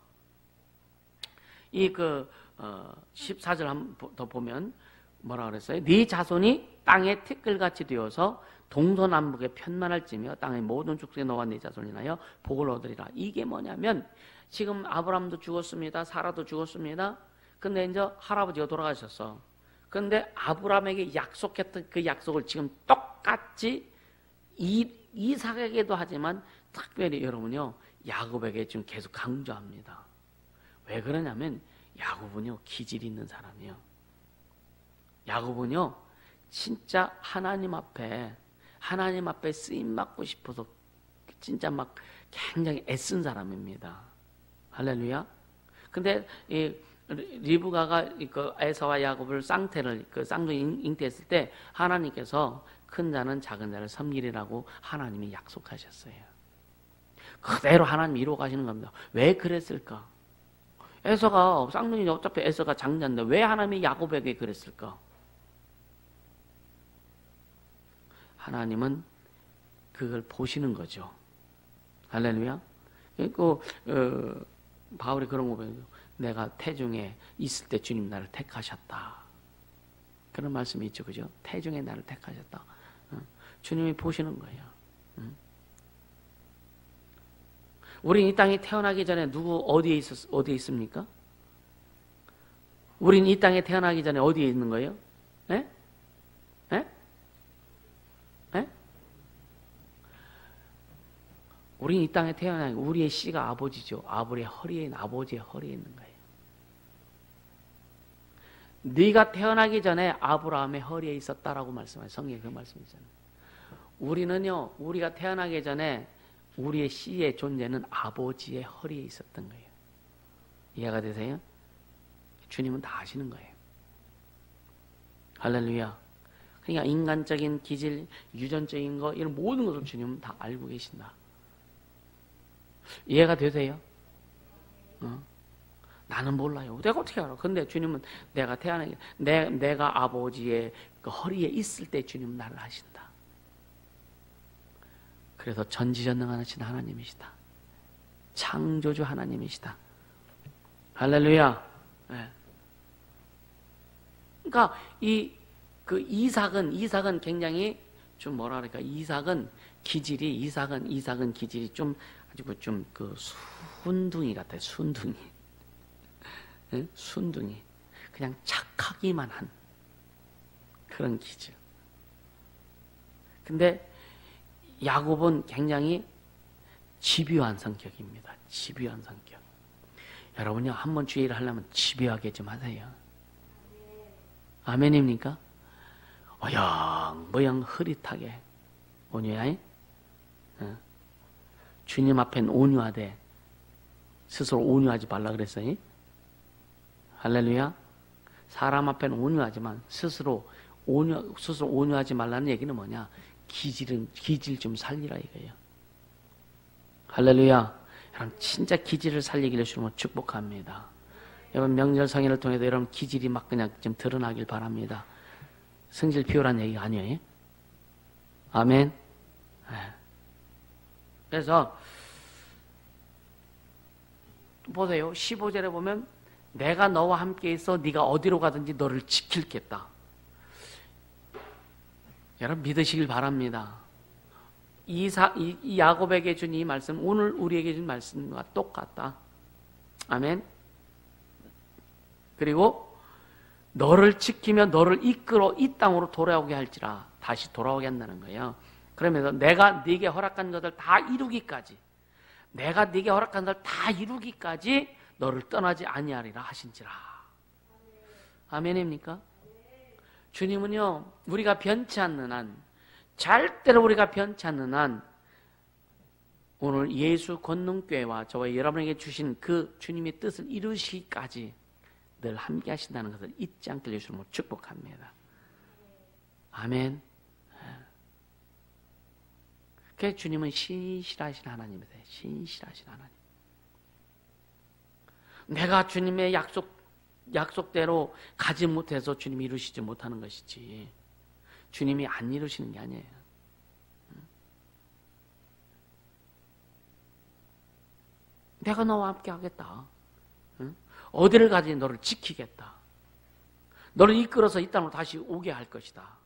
이 14절 한 번 더 보면 뭐라 그랬어요? 네 자손이 땅의 티끌같이 되어서 동서남북에 편만할지며 땅의 모든 축생에 너와 네 자손이 인하여 복을 얻으리라. 이게 뭐냐면 지금 아브라함도 죽었습니다. 사라도 죽었습니다. 근데 이제 할아버지가 돌아가셨어. 근데 아브라함에게 약속했던 그 약속을 지금 똑같이 이삭에게도 하지만 특별히 여러분요 야곱에게 지금 계속 강조합니다. 왜 그러냐면 야곱은요 기질이 있는 사람이에요. 야곱은요 진짜 하나님 앞에 쓰임 받고 싶어서 진짜 막 굉장히 애쓴 사람입니다. 할렐루야. 근데 이 리브가가 그 에서와 야곱을 쌍둥이 잉태했을 때 하나님께서 큰 자는 작은 자를 섬기리라고 하나님이 약속하셨어요. 그대로 하나님이 이루어 가시는 겁니다. 왜 그랬을까? 에서가 쌍둥이 어차피 에서가 장자인데 왜 하나님이 야곱에게 그랬을까? 하나님은 그걸 보시는 거죠. 할렐루야. 바울이 그런 거 보면 내가 태중에 있을 때 주님 나를 택하셨다. 그런 말씀이 있죠. 그죠? 태중에 나를 택하셨다. 주님이 보시는 거예요. 우린 이 땅에 태어나기 전에 어디에 있습니까? 우린 이 땅에 태어나기 전에 어디에 있는 거예요? 예? 예? 예? 우린 이 땅에 태어나기 우리의 씨가 아버지죠. 아버지의 허리에 있는 거예요. 네가 태어나기 전에 아브라함의 허리에 있었다라고 말씀하세요. 성경에 그 말씀이잖아요. 우리는요, 우리가 태어나기 전에 우리의 씨의 존재는 아버지의 허리에 있었던 거예요. 이해가 되세요? 주님은 다 아시는 거예요. 할렐루야. 그러니까 인간적인 기질, 유전적인 거 이런 모든 것을 주님은 다 알고 계신다. 이해가 되세요? 나는 몰라요. 내가 어떻게 알아? 근데 주님은 내가 아버지의 그 허리에 있을 때 주님은 나를 아신다. 그래서 전지전능하신 하나님이시다. 창조주 하나님이시다. 할렐루야. 네. 그러니까 이삭은 굉장히 좀 뭐라 그럴까? 이삭은 기질이 좀 아주 좀 순둥이 같아요. 순둥이. 네? 순둥이. 그냥 착하기만 한 그런 기질. 근데 야곱은 굉장히 집요한 성격입니다. 집요한 성격. 여러분요, 한번 주의를 하려면 집요하게 좀 하세요. 아멘입니까? 어영부영 흐릿하게 온유하이. 주님 앞엔 온유하되 스스로 온유하지 말라 그랬어요. 할렐루야. 사람 앞에는 온유하지만 스스로 온유하지 말라는 얘기는 뭐냐? 기질 좀 살리라 이거예요. 할렐루야. 여러분 진짜 기질을 살리기를 주님으로 축복합니다. 여러분 명절 성회를 통해서 여러분 기질이 막 그냥 좀 드러나길 바랍니다. 성질 피우라는 얘기가 아니에요. 아멘. 그래서 보세요. 15절에 보면 내가 너와 함께 있어 네가 어디로 가든지 너를 지킬겠다. 여러분 믿으시길 바랍니다. 이 야곱에게 준 이 말씀 오늘 우리에게 준 말씀과 똑같다. 아멘. 그리고 너를 지키며 너를 이끌어 이 땅으로 돌아오게 할지라. 다시 돌아오게 한다는 거예요. 그러면서 내가 네게 허락한 것을 다 이루기까지 너를 떠나지 아니하리라 하신지라. 아멘입니까? 주님은요, 우리가 변치 않는 한, 절대로 우리가 변치 않는 한, 오늘 예수 권능교회와 저와 여러분에게 주신 그 주님의 뜻을 이루시기까지 늘 함께 하신다는 것을 잊지 않게 예수님으로 축복합니다. 아멘. 그래서 주님은 신실하신 하나님이세요. 신실하신 하나님. 내가 주님의 약속대로 가지 못해서 주님이 이루시지 못하는 것이지. 주님이 안 이루시는 게 아니에요. 내가 너와 함께 하겠다. 어디를 가든지 너를 지키겠다. 너를 이끌어서 이 땅으로 다시 오게 할 것이다.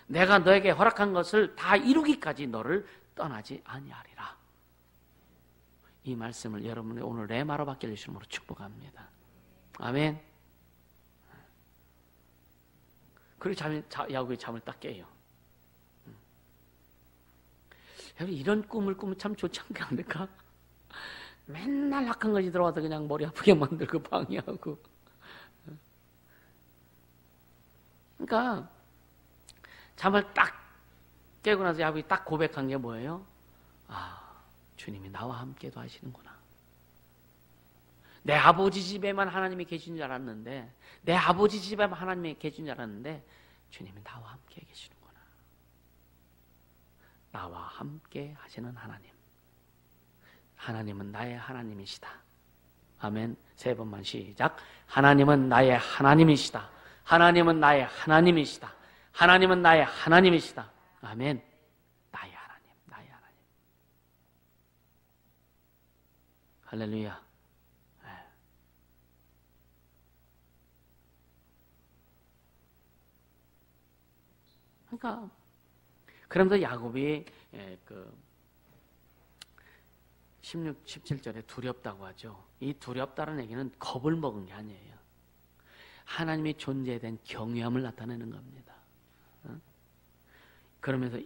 내가 너에게 허락한 것을 다 이루기까지 너를 떠나지 아니하리라. 이 말씀을 여러분의 오늘 레마로 받게 해주심으로 축복합니다. 아멘. 그리고 야곱이 잠을 딱 깨요. 여러분, 이런 꿈을 꾸면 참 좋지 않을까? 맨날 악한 것이 들어와서 그냥 머리 아프게 만들고 방해하고. 그러니까 잠을 딱 깨고 나서 야곱이 딱 고백한 게 뭐예요? 주님이 나와 함께도 하시는구나. 내 아버지 집에만 하나님이 계신 줄 알았는데, 내 아버지 집에만 하나님이 계신 줄 알았는데 주님이 나와 함께 계시는구나. 나와 함께 하시는 하나님. 하나님은 나의 하나님이시다. 아멘. 3번만 시작. 하나님은 나의 하나님이시다. 하나님은 나의 하나님이시다. 하나님은 나의 하나님이시다. 아멘. 나의 하나님, 나의 하나님. 할렐루야. 네. 그러니까 그러면서 야곱이 16, 17절에 두렵다고 하죠. 이 두렵다는 얘기는 겁을 먹은 게 아니에요. 하나님의 존재에 대한 경외함을 나타내는 겁니다. 그러면서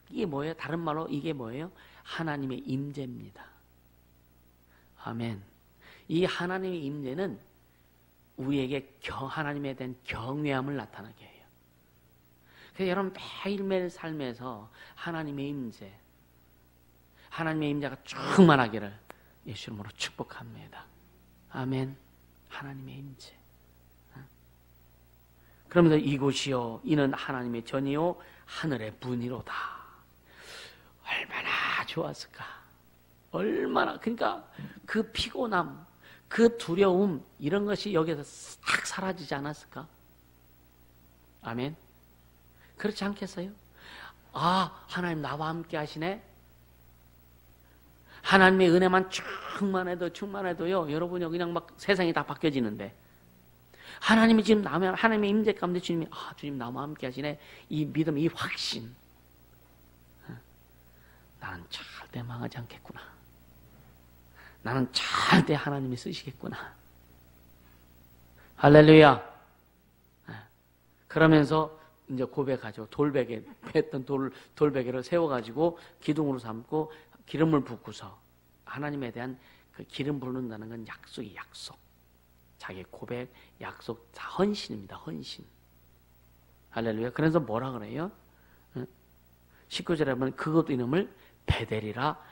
이게 뭐예요? 다른 말로 이게 뭐예요? 하나님의 임재입니다. 아멘. 이 하나님의 임재는 우리에게 하나님에 대한 경외함을 나타나게 해요. 그래서 여러분 매일매일 삶에서 하나님의 임재, 하나님의 임재가 충만하기를 예수 이름으로 축복합니다. 아멘. 하나님의 임재. 그러면서 이곳이요 이는 하나님의 전이요 하늘의 분이로다. 얼마나 좋았을까. 얼마나. 그러니까 그 피곤함, 그 두려움 이런 것이 여기서 싹 사라지지 않았을까? 아멘. 그렇지 않겠어요? 하나님 나와 함께 하시네. 하나님의 은혜만 충만해도요 여러분이 그냥 막 세상이 다 바뀌어지는데, 하나님이 지금 나면 하나님의 임재 가운데 주님이 주님 나와 함께 하시네. 이 믿음, 이 확신. 나는 절대 망하지 않겠구나. 나는 절대 하나님이 쓰시겠구나. 할렐루야. 그러면서 이제 고백하죠. 돌베개, 했던 돌베개를 세워가지고 기둥으로 삼고 기름을 붓고서 하나님에 대한 그 기름 부른다는 건 약속이 약속. 자기 고백, 약속, 다 헌신입니다. 헌신. 할렐루야. 그래서 뭐라 그래요? 19절에 보면 그것도 이름을 베델이라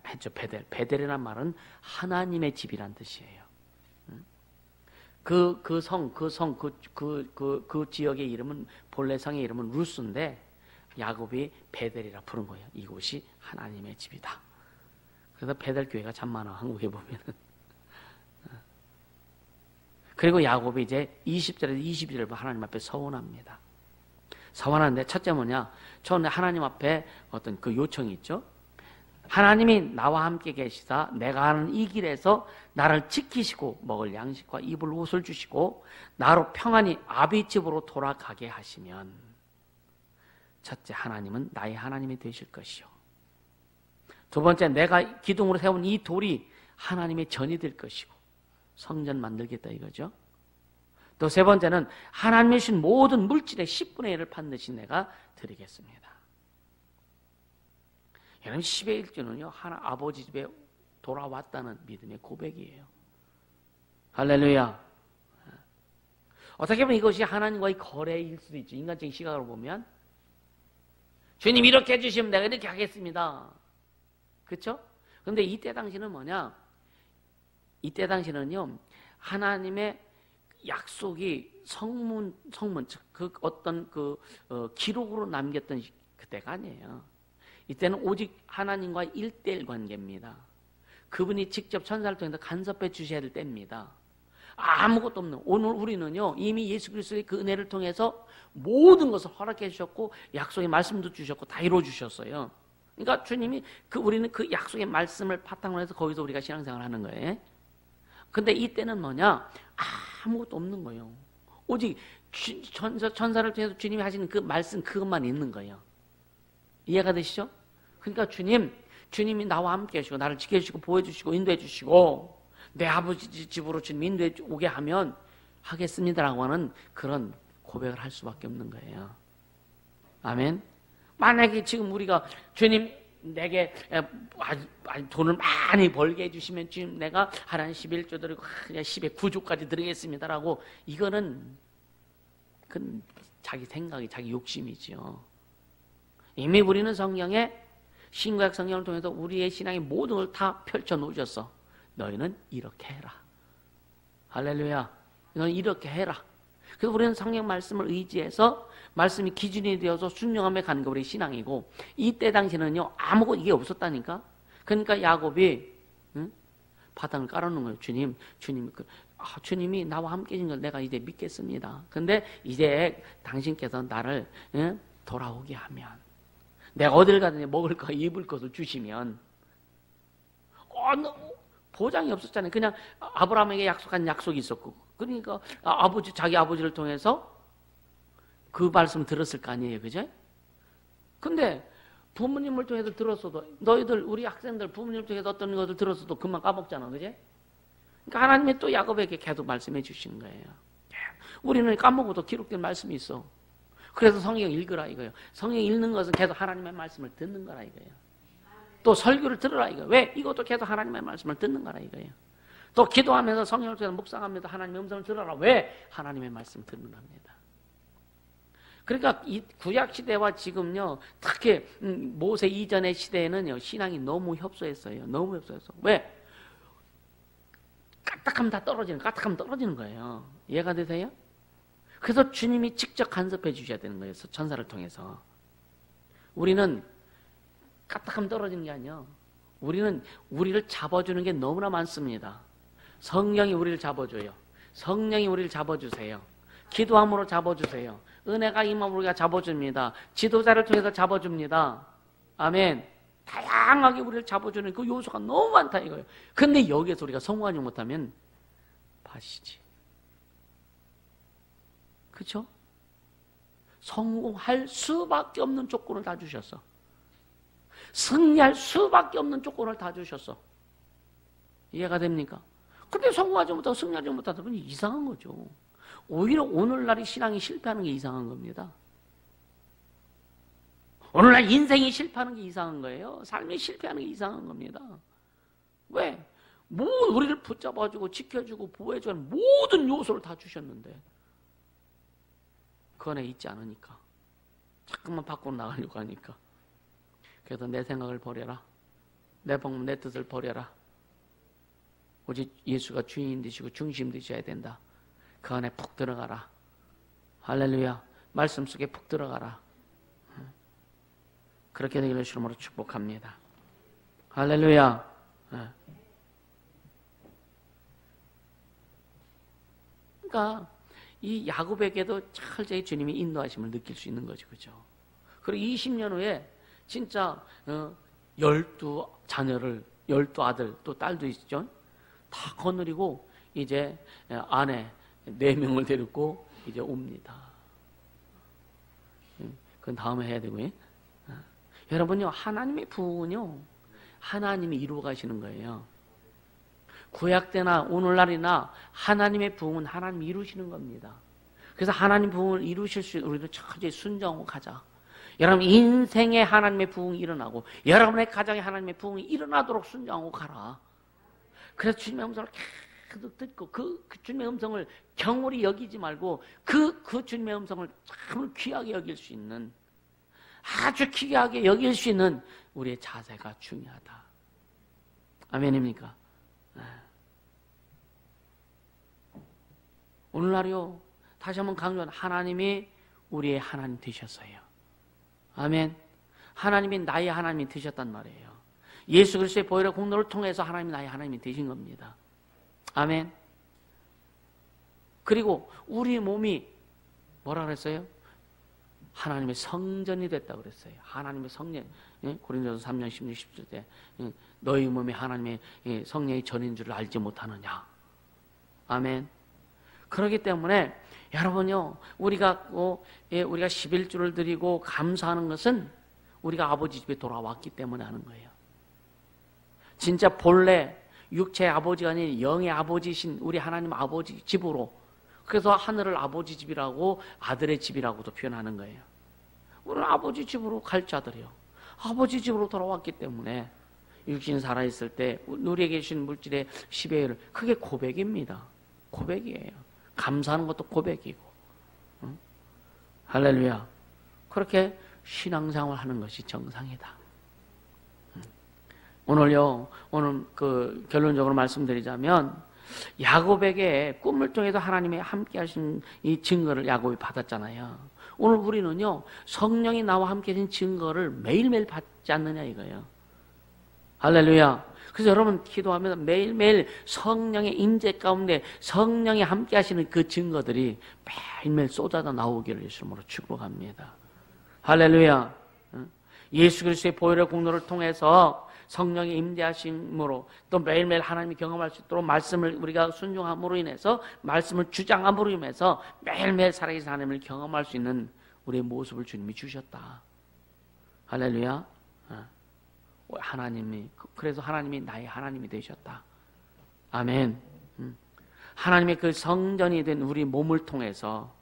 했죠. 베델이란 말은 하나님의 집이란 뜻이에요. 그 지역의 이름은, 본래 성의 이름은 루스인데 야곱이 베델이라 부른 거예요. 이곳이 하나님의 집이다. 그래서 베델 교회가 참 많아, 한국에 보면은. 그리고 야곱이 이제 20절에서 22절에 하나님 앞에 서원합니다. 서원하는데 첫째 뭐냐? 처음에 하나님 앞에 어떤 그 요청이 있죠. 하나님이 나와 함께 계시다. 내가 하는 이 길에서 나를 지키시고 먹을 양식과 입을 옷을 주시고 나로 평안히 아비 집으로 돌아가게 하시면, 첫째, 하나님은 나의 하나님이 되실 것이요. 두 번째, 내가 기둥으로 세운 이 돌이 하나님의 전이 될 것이고 성전 만들겠다 이거죠. 또 세 번째는 하나님이 주신 모든 물질의 10분의 1을 반드시 내가 드리겠습니다. 여러분 10의 1조는요 아버지 집에 돌아왔다는 믿음의 고백이에요. 할렐루야. 어떻게 보면 이것이 하나님과의 거래일 수도 있죠. 인간적인 시각으로 보면 주님 이렇게 해주시면 내가 이렇게 하겠습니다. 그렇죠? 그런데 이때 당시는 뭐냐? 이때 당시는요 하나님의 약속이 성문 그 어떤 기록으로 남겼던 그때가 아니에요. 이때는 오직 하나님과의 1:1 관계입니다. 그분이 직접 천사를 통해서 간섭해 주셔야 될 때입니다. 아무것도 없는, 오늘 우리는요 이미 예수 그리스도의 그 은혜를 통해서 모든 것을 허락해 주셨고 약속의 말씀도 주셨고 다 이루어 주셨어요. 그러니까 주님이 우리는 그 약속의 말씀을 바탕으로 해서 거기서 우리가 신앙생활을 하는 거예요. 근데 이때는 뭐냐? 아무것도 없는 거예요. 오직 천사를 통해서 주님이 하시는 그 말씀 그것만 있는 거예요. 이해가 되시죠? 그러니까 주님이 나와 함께 하시고 나를 지켜주시고 보호해주시고 인도해주시고 내 아버지 집으로 주님 인도해 오게 하면 하겠습니다라고 하는 그런 고백을 할 수밖에 없는 거예요. 아멘. 만약에 지금 우리가 주님 내게 돈을 많이 벌게 해주시면 주님 내가 하나님 11조 드리고 그냥 10에 9조까지 드리겠습니다라고 이거는 그 자기 생각이 자기 욕심이지요. 이미 우리는 성경에 신구약 성경을 통해서 우리의 신앙의 모든 걸 다 펼쳐 놓으셨어. 너희는 이렇게 해라. 할렐루야. 너는 이렇게 해라. 그래서 우리는 성경 말씀을 의지해서 말씀이 기준이 되어서 순종함에 가는 게 우리 신앙이고 이때 당시는요 아무것도 이게 없었다니까. 그러니까 야곱이 바닥을 깔아놓은 거예요. 주님이 나와 함께 해준 걸 내가 이제 믿겠습니다. 근데 이제 당신께서 나를 돌아오게 하면 내가 어딜 가든지 먹을 거 입을 것을 주시면 보장이 없었잖아요. 그냥 아브라함에게 약속한 약속이 있었고 그러니까 자기 아버지를 통해서 그 말씀 들었을 거 아니에요. 그죠? 근데 부모님을 통해서 들었어도 너희들 우리 학생들 부모님을 통해서 어떤 것을 들었어도 금방 까먹잖아. 그죠? 그러니까 하나님이 또 야곱에게 계속 말씀해 주시는 거예요. 우리는 까먹어도 기록된 말씀이 있어. 그래서 성경 읽으라 이거예요. 성경 읽는 것은 계속 하나님의 말씀을 듣는 거라 이거예요. 또 설교를 들으라 이거예요. 왜? 이것도 계속 하나님의 말씀을 듣는 거라 이거예요. 또 기도하면서 성경을 통해서 묵상하면서 하나님의 음성을 들어라. 왜? 하나님의 말씀을 듣는 겁니다. 그러니까 이 구약 시대와 지금요, 특히 모세 이전의 시대에는요, 신앙이 너무 협소했어요. 너무 협소했어. 왜? 까딱하면 다 까딱하면 떨어지는 거예요. 이해가 되세요? 그래서 주님이 직접 간섭해 주셔야 되는 거예요. 천사를 통해서. 우리는 까딱하면 떨어지는 게 아니에요. 우리는 우리를 잡아주는 게 너무나 많습니다. 성령이 우리를 잡아줘요. 성령이 우리를 잡아주세요. 기도함으로 잡아주세요. 은혜가 임함으로 우리가 잡아줍니다. 지도자를 통해서 잡아줍니다. 아멘. 다양하게 우리를 잡아주는 그 요소가 너무 많다 이거예요. 근데 여기에서 우리가 성공하지 못하면 파시지. 그렇죠? 성공할 수밖에 없는 조건을 다 주셨어. 승리할 수밖에 없는 조건을 다 주셨어. 이해가 됩니까? 근데 성공하지 못하고 승리하지 못하다 보니 이상한 거죠. 오히려 오늘날이 신앙이 실패하는 게 이상한 겁니다. 오늘날 인생이 실패하는 게 이상한 거예요. 삶이 실패하는 게 이상한 겁니다. 왜? 우리를 붙잡아주고 지켜주고 보호해주는 모든 요소를 다 주셨는데 그 안에 있지 않으니까 자꾸만 밖으로 나가려고 하니까 그래서 내 생각을 버려라. 내 방법 내 뜻을 버려라. 오직 예수가 주인 되시고 중심 되셔야 된다. 그 안에 푹 들어가라. 할렐루야. 말씀 속에 푹 들어가라. 그렇게 되기를 주님으로 축복합니다. 할렐루야. 그러니까 이 야곱에게도 철저히 주님이 인도하심을 느낄 수 있는 거죠. 그죠? 그리고 20년 후에 진짜 12자녀를 12아들 또 딸도 있죠. 다 거느리고 이제 아내 4명을 데리고 이제 옵니다. 그건 다음에 해야 되고요. 여러분요, 하나님의 부흥은요, 하나님이 이루어 가시는 거예요. 구약 때나 오늘날이나 하나님의 부흥은 하나님이 이루시는 겁니다. 그래서 하나님 부흥을 이루실 수 있는 우리도 철저히 순종하고 가자. 여러분 인생에 하나님의 부흥이 일어나고 여러분의 가정에 하나님의 부흥이 일어나도록 순종하고 가라. 그래서 주님의 음성을 계속 듣고 그 주님의 음성을 경홀히 여기지 말고 그 주님의 음성을 참 귀하게 여길 수 있는 아주 귀하게 여길 수 있는 우리의 자세가 중요하다. 아멘입니까? 오늘날요 다시 한번 강조한 하나님이 우리의 하나님 되셨어요. 아멘. 하나님이 나의 하나님이 되셨단 말이에요. 예수 그리스도의 보혈의 공로를 통해서 하나님이 나의 하나님이 되신 겁니다. 아멘. 그리고 우리 몸이 뭐라 그랬어요? 하나님의 성전이 됐다고 그랬어요. 하나님의 성전. 고린도서 3장 16, 17절 너희 몸이 하나님의 성령의 전인 줄 알지 못하느냐. 아멘. 그렇기 때문에 여러분요, 우리가 11주를 드리고 감사하는 것은 우리가 아버지 집에 돌아왔기 때문에 하는 거예요. 진짜 본래 육체의 아버지가 아닌 영의 아버지신 우리 하나님 아버지 집으로, 그래서 하늘을 아버지 집이라고 아들의 집이라고도 표현하는 거예요. 우리는 아버지 집으로 갈 자들이요. 아버지 집으로 돌아왔기 때문에 육신 살아있을 때 우리에게 계신 물질의 10의 1을 그게 고백입니다. 고백이에요. 감사하는 것도 고백이고. 응? 할렐루야. 그렇게 신앙생활 하는 것이 정상이다. 오늘요, 오늘 결론적으로 말씀드리자면, 야곱에게 꿈을 통해서 하나님의 함께 하신 이 증거를 야곱이 받았잖아요. 오늘 우리는요, 성령이 나와 함께 하신 증거를 매일매일 받지 않느냐 이거예요. 할렐루야. 그래서 여러분 기도하면서 매일매일 성령의 임재 가운데 성령이 함께 하시는 그 증거들이 매일매일 쏟아져 나오기를 예수 이름으로 축복합니다. 할렐루야. 예수 그리스도의 보혈의 공로를 통해서 성령의 임재하심으로 또 매일매일 하나님이 경험할 수 있도록 말씀을 우리가 순종함으로 인해서 말씀을 주장함으로 인해서 매일매일 살아계신 하나님을 경험할 수 있는 우리의 모습을 주님이 주셨다. 할렐루야. 하나님이, 그래서 하나님이 나의 하나님이 되셨다. 아멘. 하나님의 그 성전이 된 우리 몸을 통해서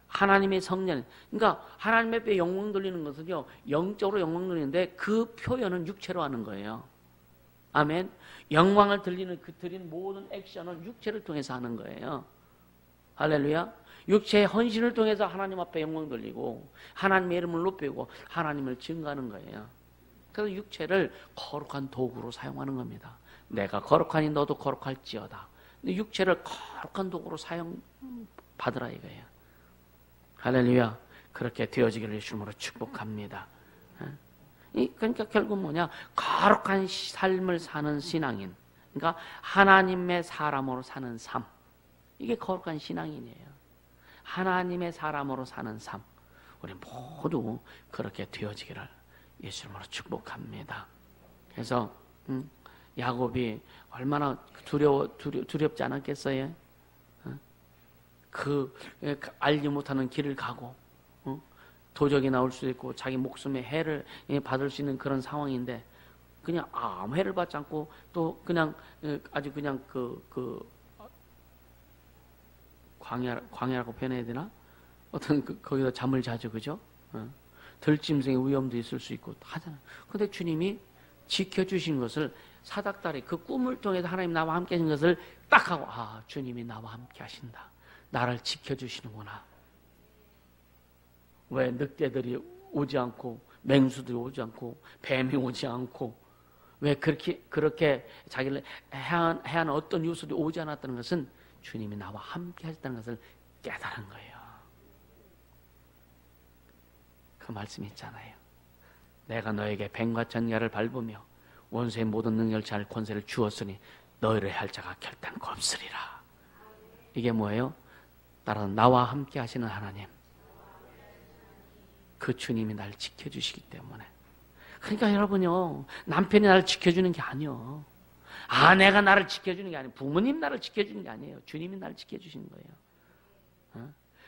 하나님의 성전, 그러니까 하나님 앞에 영광 돌리는 것은요, 영적으로 영광 돌리는데 그 표현은 육체로 하는 거예요. 아멘. 영광을 드리는 모든 액션은 육체를 통해서 하는 거예요. 할렐루야. 육체의 헌신을 통해서 하나님 앞에 영광 돌리고 하나님의 이름을 높이고 하나님을 증거하는 거예요. 그래서 육체를 거룩한 도구로 사용하는 겁니다. 내가 거룩하니 너도 거룩할지어다. 근데 육체를 거룩한 도구로 사용받으라 이거예요. 할렐루야. 그렇게 되어지기를 예수님으로 축복합니다. 그러니까 결국 뭐냐? 거룩한 삶을 사는 신앙인. 그러니까 하나님의 사람으로 사는 삶. 이게 거룩한 신앙인이에요. 하나님의 사람으로 사는 삶. 우리 모두 그렇게 되어지기를 예수님으로 축복합니다. 그래서 야곱이 얼마나 두렵지 않았겠어요? 알지 못하는 길을 가고 도적이 나올 수도 있고 자기 목숨에 해를 받을 수 있는 그런 상황인데 그냥 아무 해를 받지 않고 또 그냥 아주 그냥 광야라고 표현해야 되나? 거기다 잠을 자죠, 그죠? 들짐승의 위험도 있을 수 있고 하잖아요. 근데 주님이 지켜주신 것을 사닥다리 그 꿈을 통해서 하나님 나와 함께 하신 것을 딱 하고 주님이 나와 함께 하신다. 나를 지켜주시는구나. 왜 늑대들이 오지 않고 맹수들이 오지 않고 뱀이 오지 않고 왜 그렇게 자기를 해하는 어떤 요소들이 오지 않았다는 것은 주님이 나와 함께 하셨다는 것을 깨달은 거예요. 그 말씀이 있잖아요. 내가 너에게 뱀과 전야를 밟으며 원수의 모든 능력을 잘 권세를 주었으니 너희를 할 자가 결단코 없으리라. 이게 뭐예요? 따라 나와 함께 하시는 하나님, 그 주님이 나를 지켜주시기 때문에. 그러니까 여러분요, 남편이 나를 지켜주는 게 아니요, 아내가 나를 지켜주는 게 아니에요, 부모님 나를 지켜주는 게 아니에요. 주님이 나를 지켜주시는 거예요.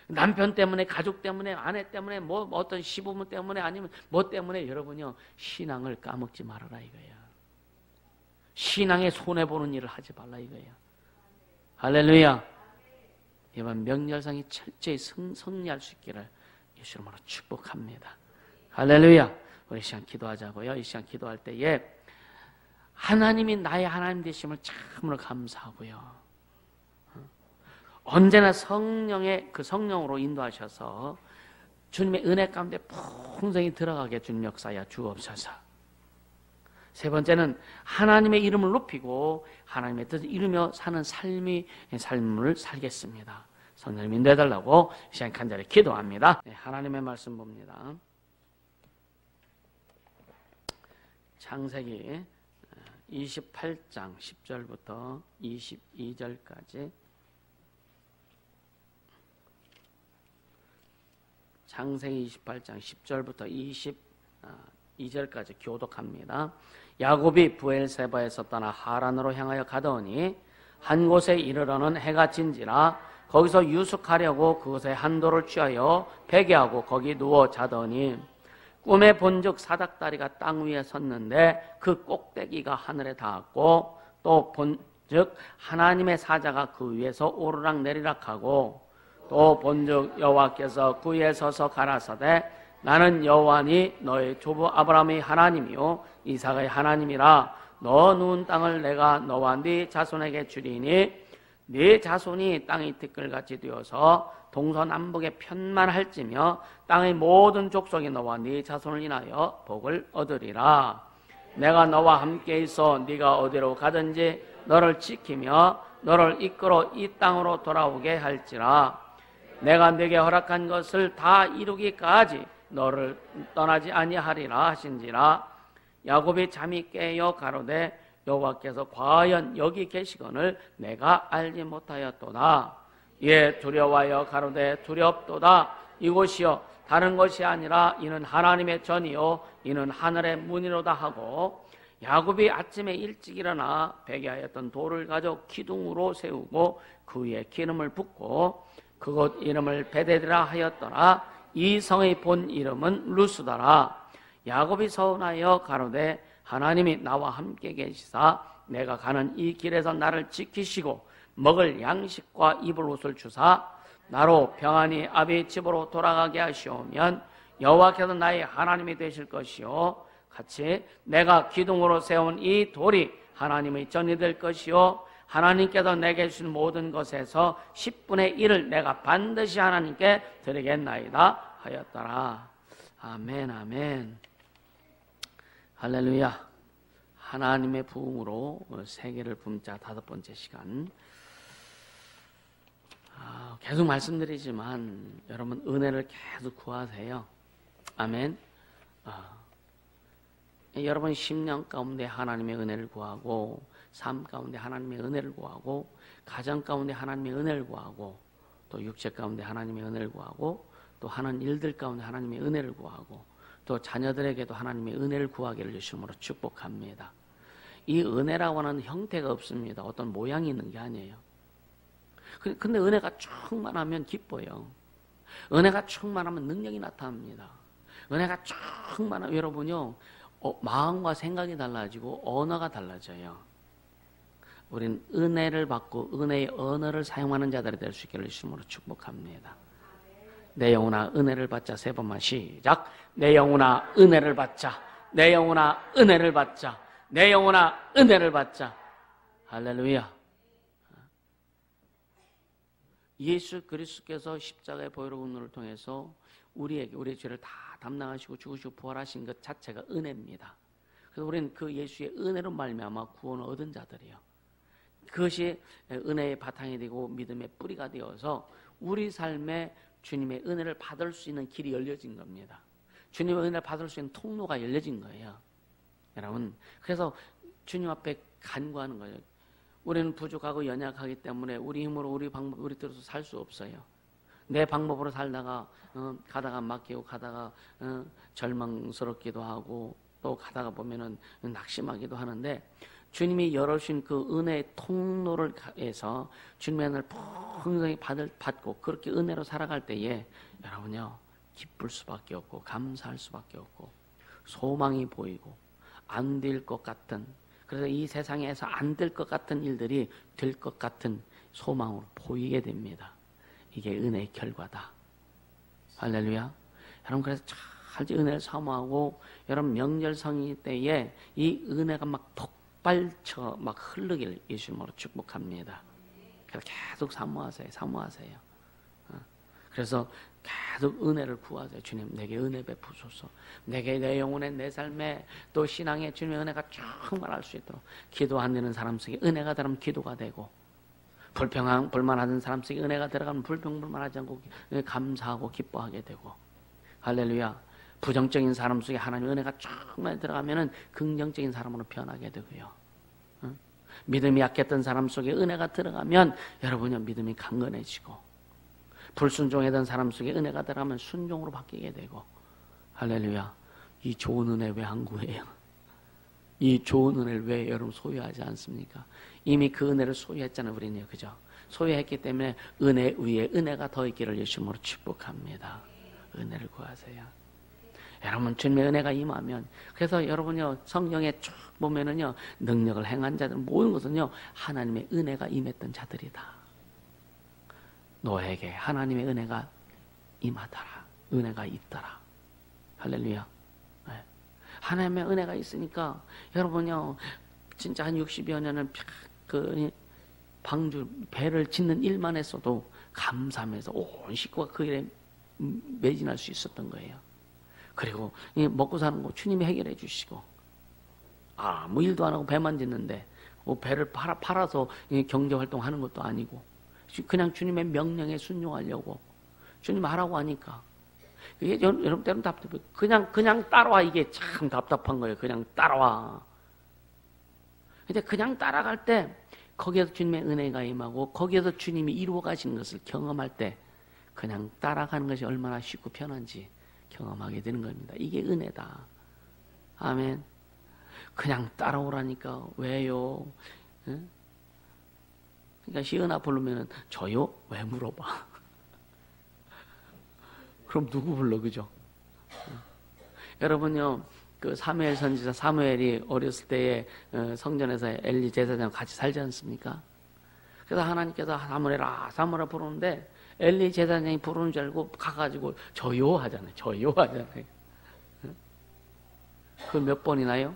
남편 때문에, 가족 때문에, 아내 때문에, 뭐 어떤 시부모 때문에, 아니면 뭐 때문에 여러분요, 신앙을 까먹지 말아라 이거예요. 신앙에 손해보는 일을 하지 말라 이거예요. 할렐루야. 이번 명절상이 철저히 승리할 수 있기를 예수 이름으로 축복합니다. 할렐루야. 우리 시간 기도하자고요. 이 시간 기도할 때에 하나님이 나의 하나님 되심을 참으로 감사하고요. 언제나 성령의 그 성령으로 인도하셔서 주님의 은혜 가운데 풍성히 들어가게 주님 역사하여 주옵소서. 세 번째는 하나님의 이름을 높이고 하나님의 뜻을 이루며 사는 삶을 살겠습니다. 성령님 인도해달라고 시간 간절히 기도합니다. 하나님의 말씀 봅니다. 창세기 28장 10절부터 22절까지 창세기 28장 10절부터 22절까지 교독합니다. 야곱이 브엘세바에서 떠나 하란으로 향하여 가더니 한 곳에 이르러는 해가 진지라 거기서 유숙하려고 그곳에 한 돌을 취하여 베개하고 거기 누워 자더니 꿈에 본즉 사닥다리가 땅 위에 섰는데 그 꼭대기가 하늘에 닿았고 또 본즉 하나님의 사자가 그 위에서 오르락 내리락 하고 또 본즉 여호와께서 그 위에 서서 가라사대 나는 여호와니 너의 조부 아브라함의 하나님이요 이삭의 하나님이라 너 누운 땅을 내가 너와 네 자손에게 주리니 네 자손이 땅의 티끌같이 되어서 동서남북에 편만할지며 땅의 모든 족속이 너와 네 자손을 인하여 복을 얻으리라. 내가 너와 함께 있어 네가 어디로 가든지 너를 지키며 너를 이끌어 이 땅으로 돌아오게 할지라. 내가 네게 허락한 것을 다 이루기까지 너를 떠나지 아니하리라 하신지라. 야곱이 잠이 깨어 가로되 여호와께서 과연 여기 계시거늘 내가 알지 못하였도다. 이에 두려워하여 가로되 두렵도다. 이곳이요 다른 것이 아니라 이는 하나님의 전이요 이는 하늘의 문이로다 하고 야곱이 아침에 일찍 일어나 베개하였던 돌을 가져 기둥으로 세우고 그 위에 기름을 붓고 그곳 이름을 베데드라 하였더라. 이 성의 본 이름은 루스다라. 야곱이 서운하여 가로되 하나님이 나와 함께 계시사 내가 가는 이 길에서 나를 지키시고 먹을 양식과 입을 옷을 주사 나로 평안히 아비 집으로 돌아가게 하시오면 여호와께서 나의 하나님이 되실 것이요 같이 내가 기둥으로 세운 이 돌이 하나님의 전이 될 것이요 하나님께서 내게 주신 모든 것에서 10분의 1을 내가 반드시 하나님께 드리겠나이다 하였더라. 아멘 아멘. 할렐루야. 하나님의 부흥으로 세계를 붐자 5번째 시간. 계속 말씀드리지만 여러분 은혜를 계속 구하세요. 아멘. 여러분 10년 가운데 하나님의 은혜를 구하고 삶 가운데 하나님의 은혜를 구하고 가정 가운데 하나님의 은혜를 구하고 또 육체 가운데 하나님의 은혜를 구하고 또 하는 일들 가운데 하나님의 은혜를 구하고 또 자녀들에게도 하나님의 은혜를 구하기를 주심으로 축복합니다. 이 은혜라고 하는 형태가 없습니다. 어떤 모양이 있는 게 아니에요. 근데 은혜가 충만하면 기뻐요. 은혜가 충만하면 능력이 나타납니다. 은혜가 충만하면 여러분요 마음과 생각이 달라지고 언어가 달라져요. 우린 은혜를 받고 은혜의 언어를 사용하는 자들이 될 수 있기를 주심으로 축복합니다. 내 영혼아 은혜를 받자. 3번만 시작. 내 영혼아 은혜를 받자. 내 영혼아 은혜를 받자. 내 영혼아 은혜를 받자. 할렐루야. 예수 그리스도께서 십자가의 보혈의 운동을 통해서 우리의 죄를 다 담당하시고 죽으시고 부활하신 것 자체가 은혜입니다. 그래서 우리는 그 예수의 은혜로 말미암아 구원을 얻은 자들이에요. 그것이 은혜의 바탕이 되고 믿음의 뿌리가 되어서 우리 삶에 주님의 은혜를 받을 수 있는 길이 열려진 겁니다. 주님의 은혜를 받을 수 있는 통로가 열려진 거예요. 여러분, 그래서 주님 앞에 간구하는 거예요. 우리는 부족하고 연약하기 때문에 우리 힘으로 우리 방법 우리 뜻으로 살 수 없어요. 내 방법으로 살다가 가다가 맡기고 가다가 절망스럽기도 하고 또 가다가 보면은 낙심하기도 하는데 주님이 열어주신 그 은혜의 통로를 해서 주님의 은혜를 풍성히 받고 그렇게 은혜로 살아갈 때에 여러분요 기쁠 수밖에 없고 감사할 수밖에 없고 소망이 보이고 안 될 것 같은 그래서 이 세상에서 안 될 것 같은 일들이 될 것 같은 소망으로 보이게 됩니다. 이게 은혜의 결과다. 할렐루야. 여러분 그래서 잘 은혜를 사모하고 여러분 명절성이 때에 이 은혜가 막 폭발쳐 막 흐르길 예수님으로 축복합니다. 그래서 계속 사모하세요. 그래서 계속 은혜를 구하세요. 주님 내게 은혜 베푸소서. 내게 내 영혼에 내 삶에 또 신앙에 주님의 은혜가 충만할 수 있도록 기도 안 되는 사람 속에 은혜가 들어가면 기도가 되고 불만하는 사람 속에 은혜가 들어가면 불평불만하지 않고 감사하고 기뻐하게 되고 할렐루야. 부정적인 사람 속에 하나님의 은혜가 충만히 들어가면 긍정적인 사람으로 변하게 되고요. 믿음이 약했던 사람 속에 은혜가 들어가면 여러분의 믿음이 강건해지고 불순종했던 사람 속에 은혜가 들어가면 순종으로 바뀌게 되고, 할렐루야. 이 좋은 은혜 왜 안 구해요? 이 좋은 은혜를 왜 여러분 소유하지 않습니까? 이미 그 은혜를 소유했잖아요, 우리는요, 그죠? 소유했기 때문에 은혜 위에 은혜가 더 있기를 예수님으로 축복합니다. 은혜를 구하세요. 여러분, 주님의 은혜가 임하면, 그래서 여러분요, 성경에 쭉 보면은요, 능력을 행한 자들, 모든 것은요, 하나님의 은혜가 임했던 자들이다. 너에게 하나님의 은혜가 임하더라. 은혜가 있더라. 할렐루야. 네. 하나님의 은혜가 있으니까, 여러분요, 진짜 한 60여 년을 방주, 배를 짓는 일만 했어도 감사하면서 온 식구가 그 일에 매진할 수 있었던 거예요. 그리고 먹고 사는 거 주님이 해결해 주시고, 아무 일도 안 하고 배만 짓는데 뭐 배를 팔아서 경제활동 하는 것도 아니고, 그냥 주님의 명령에 순종하려고 주님 하라고 하니까, 이게 여러분 때는 답답해요. 그냥 따라와. 이게 참 답답한 거예요. 그냥 따라와. 근데 그냥 따라갈 때 거기에서 주님의 은혜가 임하고, 거기에서 주님이 이루어 가시는 것을 경험할 때 그냥 따라가는 것이 얼마나 쉽고 편한지 경험하게 되는 겁니다. 이게 은혜다. 아멘. 그냥 따라오라니까 왜요? 응? 그러니까 시은아 부르면은 저요? 왜 물어봐? 그럼 누구 불러, 그죠? 여러분요, 그 사무엘 선지자 사무엘이 어렸을 때에 성전에서 엘리 제사장 같이 살지 않습니까? 그래서 하나님께서 사무엘아 부르는데 엘리 제사장이 부르는 줄 알고 가가지고 저요 하잖아요. 저요 하잖아요. 그 몇 번이나요?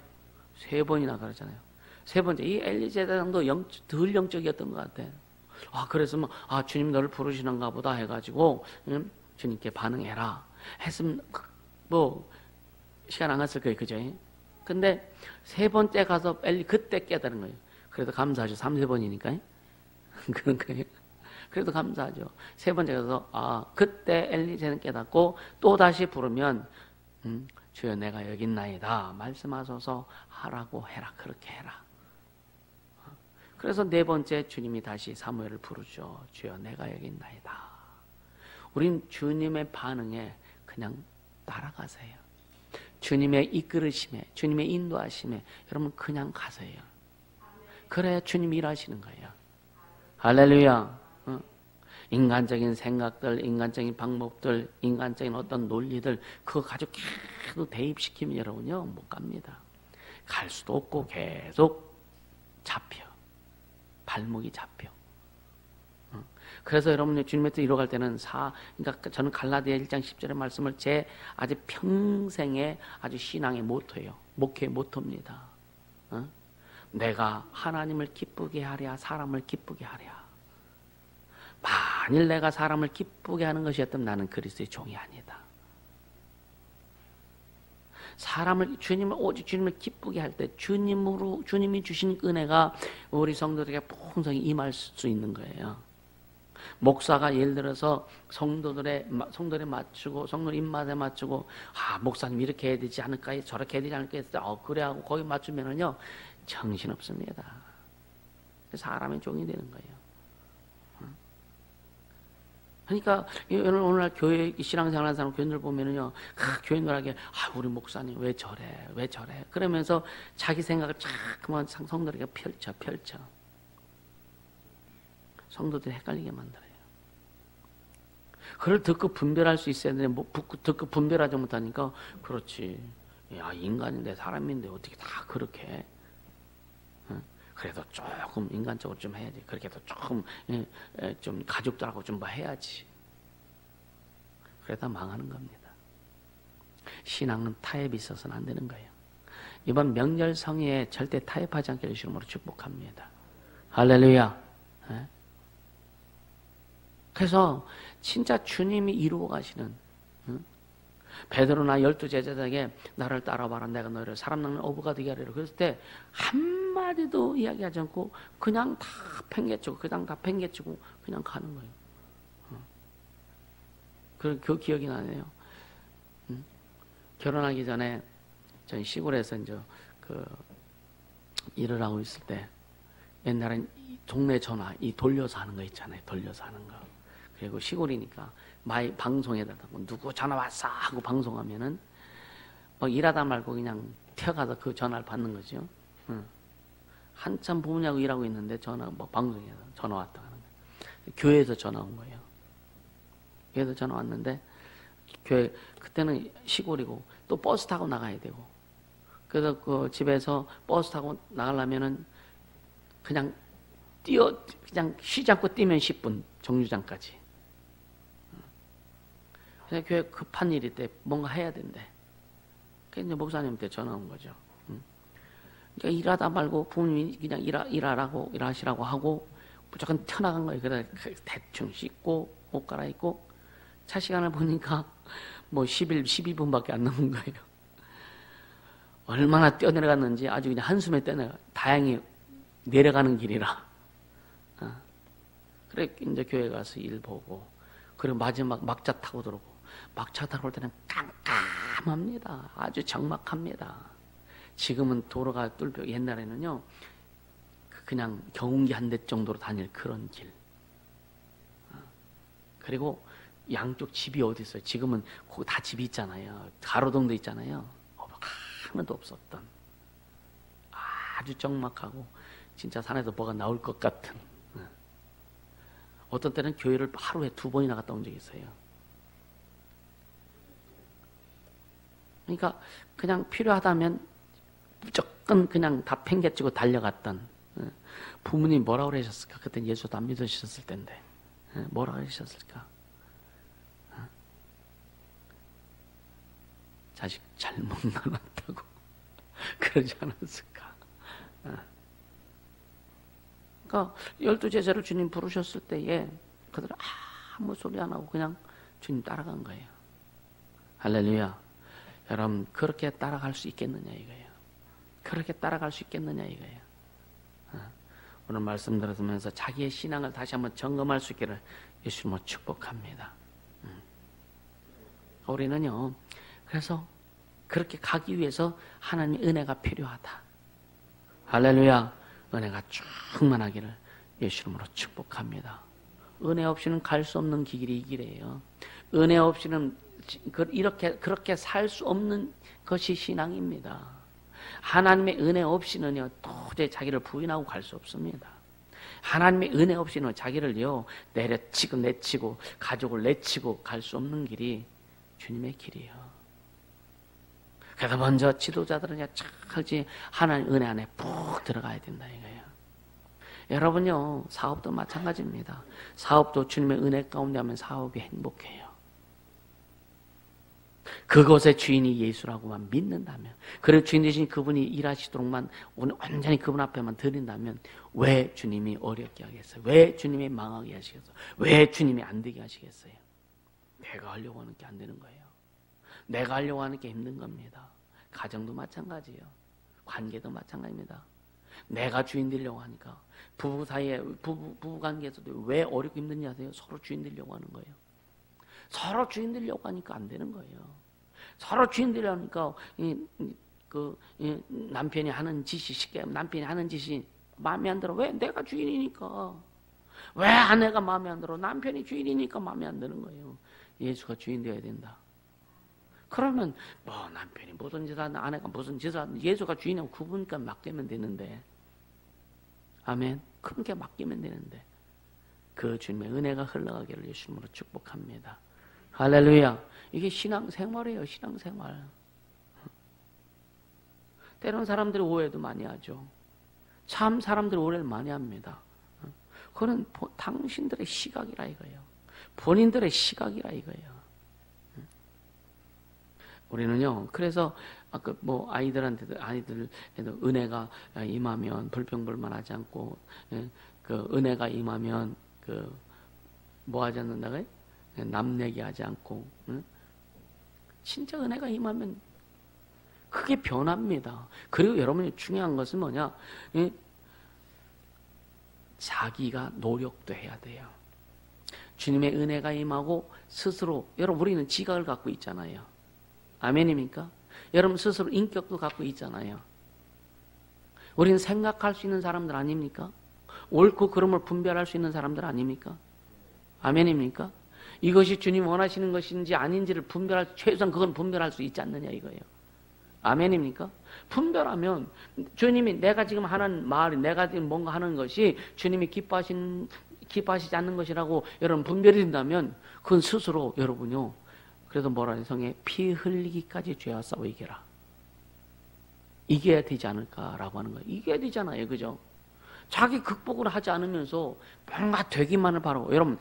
3번이나 그러잖아요. 3번째. 이 엘리 제사장도 덜 영적이었던 것 같아. 그래서 주님 너를 부르시는가 보다 해가지고 주님께 반응해라 했으면 시간 안 갔을 거예요. 그죠? 근데 3번째 가서 엘리 그때 깨달은 거예요. 그래도 감사하죠. 3, 4번이니까. 그런 거예요. 그래도 감사하죠. 3번째 가서 그때 엘리제는 깨닫고 또 다시 부르면 주여 내가 여기 있나이다 말씀하소서 하라고 해라. 그렇게 해라. 그래서 4번째 주님이 다시 사무엘을 부르죠. 주여 내가 여기 있나이다. 우린 주님의 반응에 그냥 따라가세요. 주님의 이끌으심에, 주님의 인도하심에 여러분 그냥 가세요. 그래야 주님이 일하시는 거예요. 할렐루야. 인간적인 생각들, 인간적인 방법들, 인간적인 어떤 논리들 그거 가지고 계속 대입시키면 여러분요 못 갑니다. 갈 수도 없고 계속 잡혀. 발목이 잡혀. 그래서 여러분이 주님의 뜻 이루어갈 때는 그러니까 저는 갈라디아 1장 10절의 말씀을 제 아주 평생의 아주 신앙의 모토예요. 목회의 모토입니다. 내가 하나님을 기쁘게 하랴 사람을 기쁘게 하랴. 만일 내가 사람을 기쁘게 하는 것이었다면 나는 그리스도의 종이 아니다. 오직 주님을 기쁘게 할 때 주님이 주신 은혜가 우리 성도들에게 풍성히 임할 수 있는 거예요. 목사가 예를 들어서 성도들의 맞추고 성도 입맛에 맞추고 목사님 이렇게 해야 되지 않을까 저렇게 해야 되지 않을까 했을 때 그래 하고 거기 맞추면은요 정신없습니다. 사람의 종이 되는 거예요. 그러니까 오늘날 교회 신앙생활하는 사람 교인들 보면은요 교인들에게 우리 목사님 왜 저래 그러면서 자기 생각을 자꾸만 성도들에게 펼쳐 성도들이 헷갈리게 만들어요. 그걸 듣고 분별할 수 있어야 되는데 듣고 분별하지 못하니까 그렇지. 인간인데 사람인데 어떻게 다 그렇게 해? 그래도 조금 인간적으로 좀 해야지. 그렇게도 조금 좀 가족들하고 좀 해야지. 그러다 망하는 겁니다. 신앙은 타협이 있어서는 안 되는 거예요. 이번 명절 성회에 절대 타협하지 않게 해주시는 으로 축복합니다. 할렐루야. 그래서 진짜 주님이 이루어 가시는 베드로나 12제자에게 나를 따라와라 내가 너희를 사람 낚는 어부가 되게 하리라 그랬을 때 한마디도 이야기하지 않고 그냥 다 팽개치고 그냥 가는 거예요. 그 기억이 나네요. 결혼하기 전에 전 시골에서 이제 일을 하고 있을 때 옛날엔 동네 전화 돌려서 하는 거 있잖아요. 돌려서 하는 거. 그리고 시골이니까 마이 방송에다가 누구 전화 왔어 하고 방송하면은 일하다 말고 그냥 튀어가서 그 전화를 받는 거죠. 한참 부모님하고 일하고 있는데 방송에서 전화 왔다 하는 거예요. 교회에서 전화 온 거예요. 교회에서 전화 왔는데 교회 그때는 시골이고 또 버스 타고 나가야 되고 그래서 그 집에서 버스 타고 나가려면은 그냥 그냥 쉬지 않고 뛰면 10분 정류장까지. 그래서 교회 급한 일이 때 뭔가 해야 된대. 그래서 이제 목사님한테 전화 온 거죠. 그러니까 일하다 말고 부모님이 그냥 일하시라고 하고 무조건 튀어나간 거예요. 그래서 대충 씻고 옷 갈아입고 차 시간을 보니까 뭐 12분밖에 안 남은 거예요. 얼마나 뛰어내려갔는지 아주 그냥 한숨에 뛰어내려. 다행히 내려가는 길이라. 그래 이제 교회 가서 일 보고 그리고 마지막 막차 타고 들어오고 막차 타고 올 때는 깜깜합니다. 아주 적막합니다. 지금은 도로가 뚫려 옛날에는요 그냥 경운기 한 대 정도로 다닐 그런 길. 그리고 양쪽 집이 어디 있어요? 지금은 거기 다 집이 있잖아요. 가로등도 있잖아요. 하나도 없었던 아주 적막하고 진짜 산에서 뭐가 나올 것 같은. 어떤 때는 교회를 하루에 2번이나 갔다 온 적이 있어요. 그러니까 그냥 필요하다면 무조건 그냥 다 팽개치고 달려갔던. 부모님 뭐라고 그러셨을까? 그때 예수도 안 믿으셨을 텐데 뭐라고 그러셨을까? 자식 잘못 낳았다고 그러지 않았을까? 그러니까 12제자를 주님 부르셨을 때에 그들은 아무 소리 안 하고 그냥 주님 따라간 거예요. 할렐루야. 여러분 그렇게 따라갈 수 있겠느냐 이거예요. 그렇게 따라갈 수 있겠느냐 이거예요. 오늘 말씀 들으면서 자기의 신앙을 다시 한번 점검할 수 있기를 예수님으로 축복합니다. 우리는요 그래서 그렇게 가기 위해서 하나님의 은혜가 필요하다. 할렐루야. 은혜가 충만하기를 예수 이름으로 축복합니다. 은혜 없이는 갈 수 없는 길이 이 길이에요. 은혜 없이는 그렇게 살 수 없는 것이 신앙입니다. 하나님의 은혜 없이는요 도저히 자기를 부인하고 갈 수 없습니다. 하나님의 은혜 없이는 자기를요 내치고 가족을 내치고 갈 수 없는 길이 주님의 길이에요. 그래서 먼저 지도자들은 철저히 하나님 은혜 안에 푹 들어가야 된다 이거예요. 여러분요 사업도 마찬가지입니다. 사업도 주님의 은혜 가운데 하면 사업이 행복해요. 그것의 주인이 예수라고만 믿는다면, 그리고 주인 되신 그분이 일하시도록만 완전히 그분 앞에만 드린다면 왜 주님이 어렵게 하겠어요? 왜 주님이 망하게 하시겠어요? 왜 주님이 안 되게 하시겠어요? 내가 하려고 하는 게 안 되는 거예요. 내가 하려고 하는 게 힘든 겁니다. 가정도 마찬가지예요. 관계도 마찬가지입니다. 내가 주인 되려고 하니까 부부 사이에 부부 관계에서도 왜 어렵고 힘든지 아세요? 서로 주인 되려고 하는 거예요. 서로 주인 되려고 하니까 안 되는 거예요. 서로 주인 되려고 하니까 남편이 하는 짓이 쉽게 남편이 하는 짓이 마음에 안 들어. 왜? 내가 주인이니까. 왜 아내가 마음에 안 들어? 남편이 주인이니까 마음에 안 드는 거예요. 예수가 주인 되어야 된다. 그러면 뭐 남편이 무슨 짓 하든 아내가 무슨 짓을 하든 예수가 주인이고 그분께 맡기면 되는데, 아멘. 그분께 맡기면 되는데 그 주님의 은혜가 흘러가기를 예수님으로 축복합니다. 할렐루야. 이게 신앙생활이에요. 신앙생활. 때로는 사람들이 오해도 많이 하죠. 참 사람들이 오해를 많이 합니다. 그건 당신들의 시각이라 이거예요. 본인들의 시각이라 이거예요. 우리는요, 그래서 아까 뭐 아이들에도 은혜가 임하면 불평불만하지 않고, 그 은혜가 임하면 그 뭐 하지 않는다고요? 남 얘기하지 않고, 진짜 은혜가 임하면 그게 변합니다. 그리고 여러분이 중요한 것은 뭐냐? 자기가 노력도 해야 돼요. 주님의 은혜가 임하고 스스로, 여러분 우리는 지각을 갖고 있잖아요. 아멘입니까? 여러분 스스로 인격도 갖고 있잖아요. 우리는 생각할 수 있는 사람들 아닙니까? 옳고 그름을 분별할 수 있는 사람들 아닙니까? 아멘입니까? 이것이 주님 원하시는 것인지 아닌지를 최소한 그건 분별할 수 있지 않느냐 이거예요. 아멘입니까? 분별하면 주님이 내가 지금 하는 말, 내가 지금 뭔가 하는 것이 주님이 기뻐하시지 않는 것이라고 여러분 분별이 된다면 그건 스스로 여러분요. 그래서 뭐라 해서 성에 피 흘리기까지 죄와 싸워 이겨라. 이겨야 되지 않을까라고 하는 거예요. 이겨야 되잖아요. 그죠? 자기 극복을 하지 않으면서 뭔가 되기만을 바라고. 여러분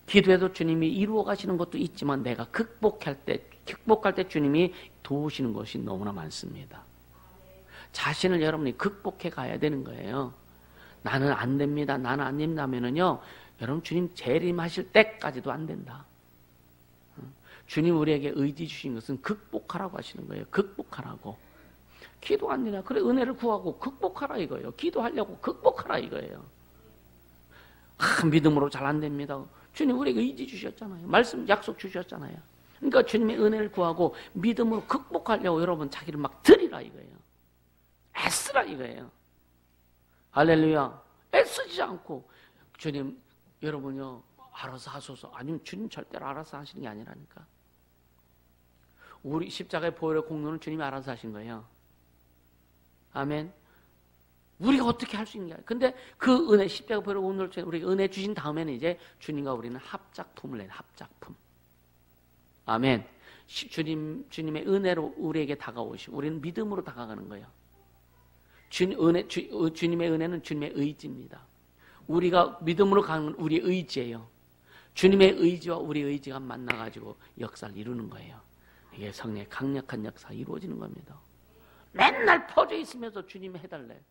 기도해도 주님이 이루어 가시는 것도 있지만 내가 극복할 때 주님이 도우시는 것이 너무나 많습니다. 자신을 여러분이 극복해 가야 되는 거예요. 나는 안 됩니다. 나는 안 된다면은요. 여러분 주님 재림하실 때까지도 안 된다. 주님 우리에게 의지 주신 것은 극복하라고 하시는 거예요. 극복하라고. 기도 안 되나? 그래 은혜를 구하고 극복하라 이거예요. 기도하려고 극복하라 이거예요. 믿음으로 잘 안 됩니다. 주님 우리에게 의지 주셨잖아요. 말씀 약속 주셨잖아요. 그러니까 주님의 은혜를 구하고 믿음으로 극복하려고 여러분 자기를 막 드리라 이거예요. 애쓰라 이거예요. 할렐루야. 애쓰지 않고 주님 여러분요 알아서 하소서. 아니면 주님 절대로 알아서 하시는 게 아니라니까. 우리 십자가의 보혈의 공로는 주님이 알아서 하신 거예요. 아멘. 우리가 어떻게 할 수 있는 게 아니에요. 근데 그 은혜, 십자가 보혈의 공로를 우리가 은혜 주신 다음에는 이제 주님과 우리는 합작품을 내는 합작품. 아멘. 주님의 은혜로 우리에게 다가오시고 우리는 믿음으로 다가가는 거예요. 주님의 은혜는 주님의 의지입니다. 우리가 믿음으로 가는 건 우리의 의지예요. 주님의 의지와 우리의 의지가 만나가지고 역사를 이루는 거예요. 이게 성령의 강력한 역사가 이루어지는 겁니다. 맨날 퍼져 있으면서 주님이 해달래.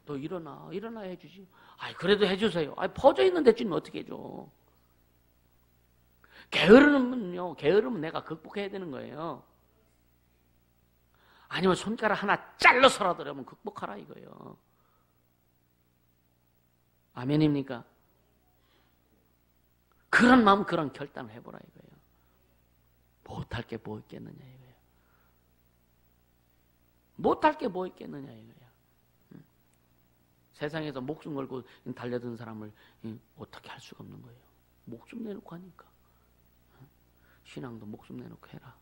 너 일어나 해주지. 그래도 해주세요. 퍼져 있는데 주님 어떻게 해줘. 게으르면 내가 극복해야 되는 거예요. 아니면 손가락 하나 잘라서라도 하면 극복하라 이거예요. 아멘입니까? 그런 마음, 그런 결단을 해보라 이거예요. 못할 게 뭐 있겠느냐 이거예요. 못할 게 뭐 있겠느냐 이거예요. 세상에서 목숨 걸고 달려든 사람을 어떻게 할 수가 없는 거예요. 목숨 내놓고 하니까. 신앙도 목숨 내놓고 해라.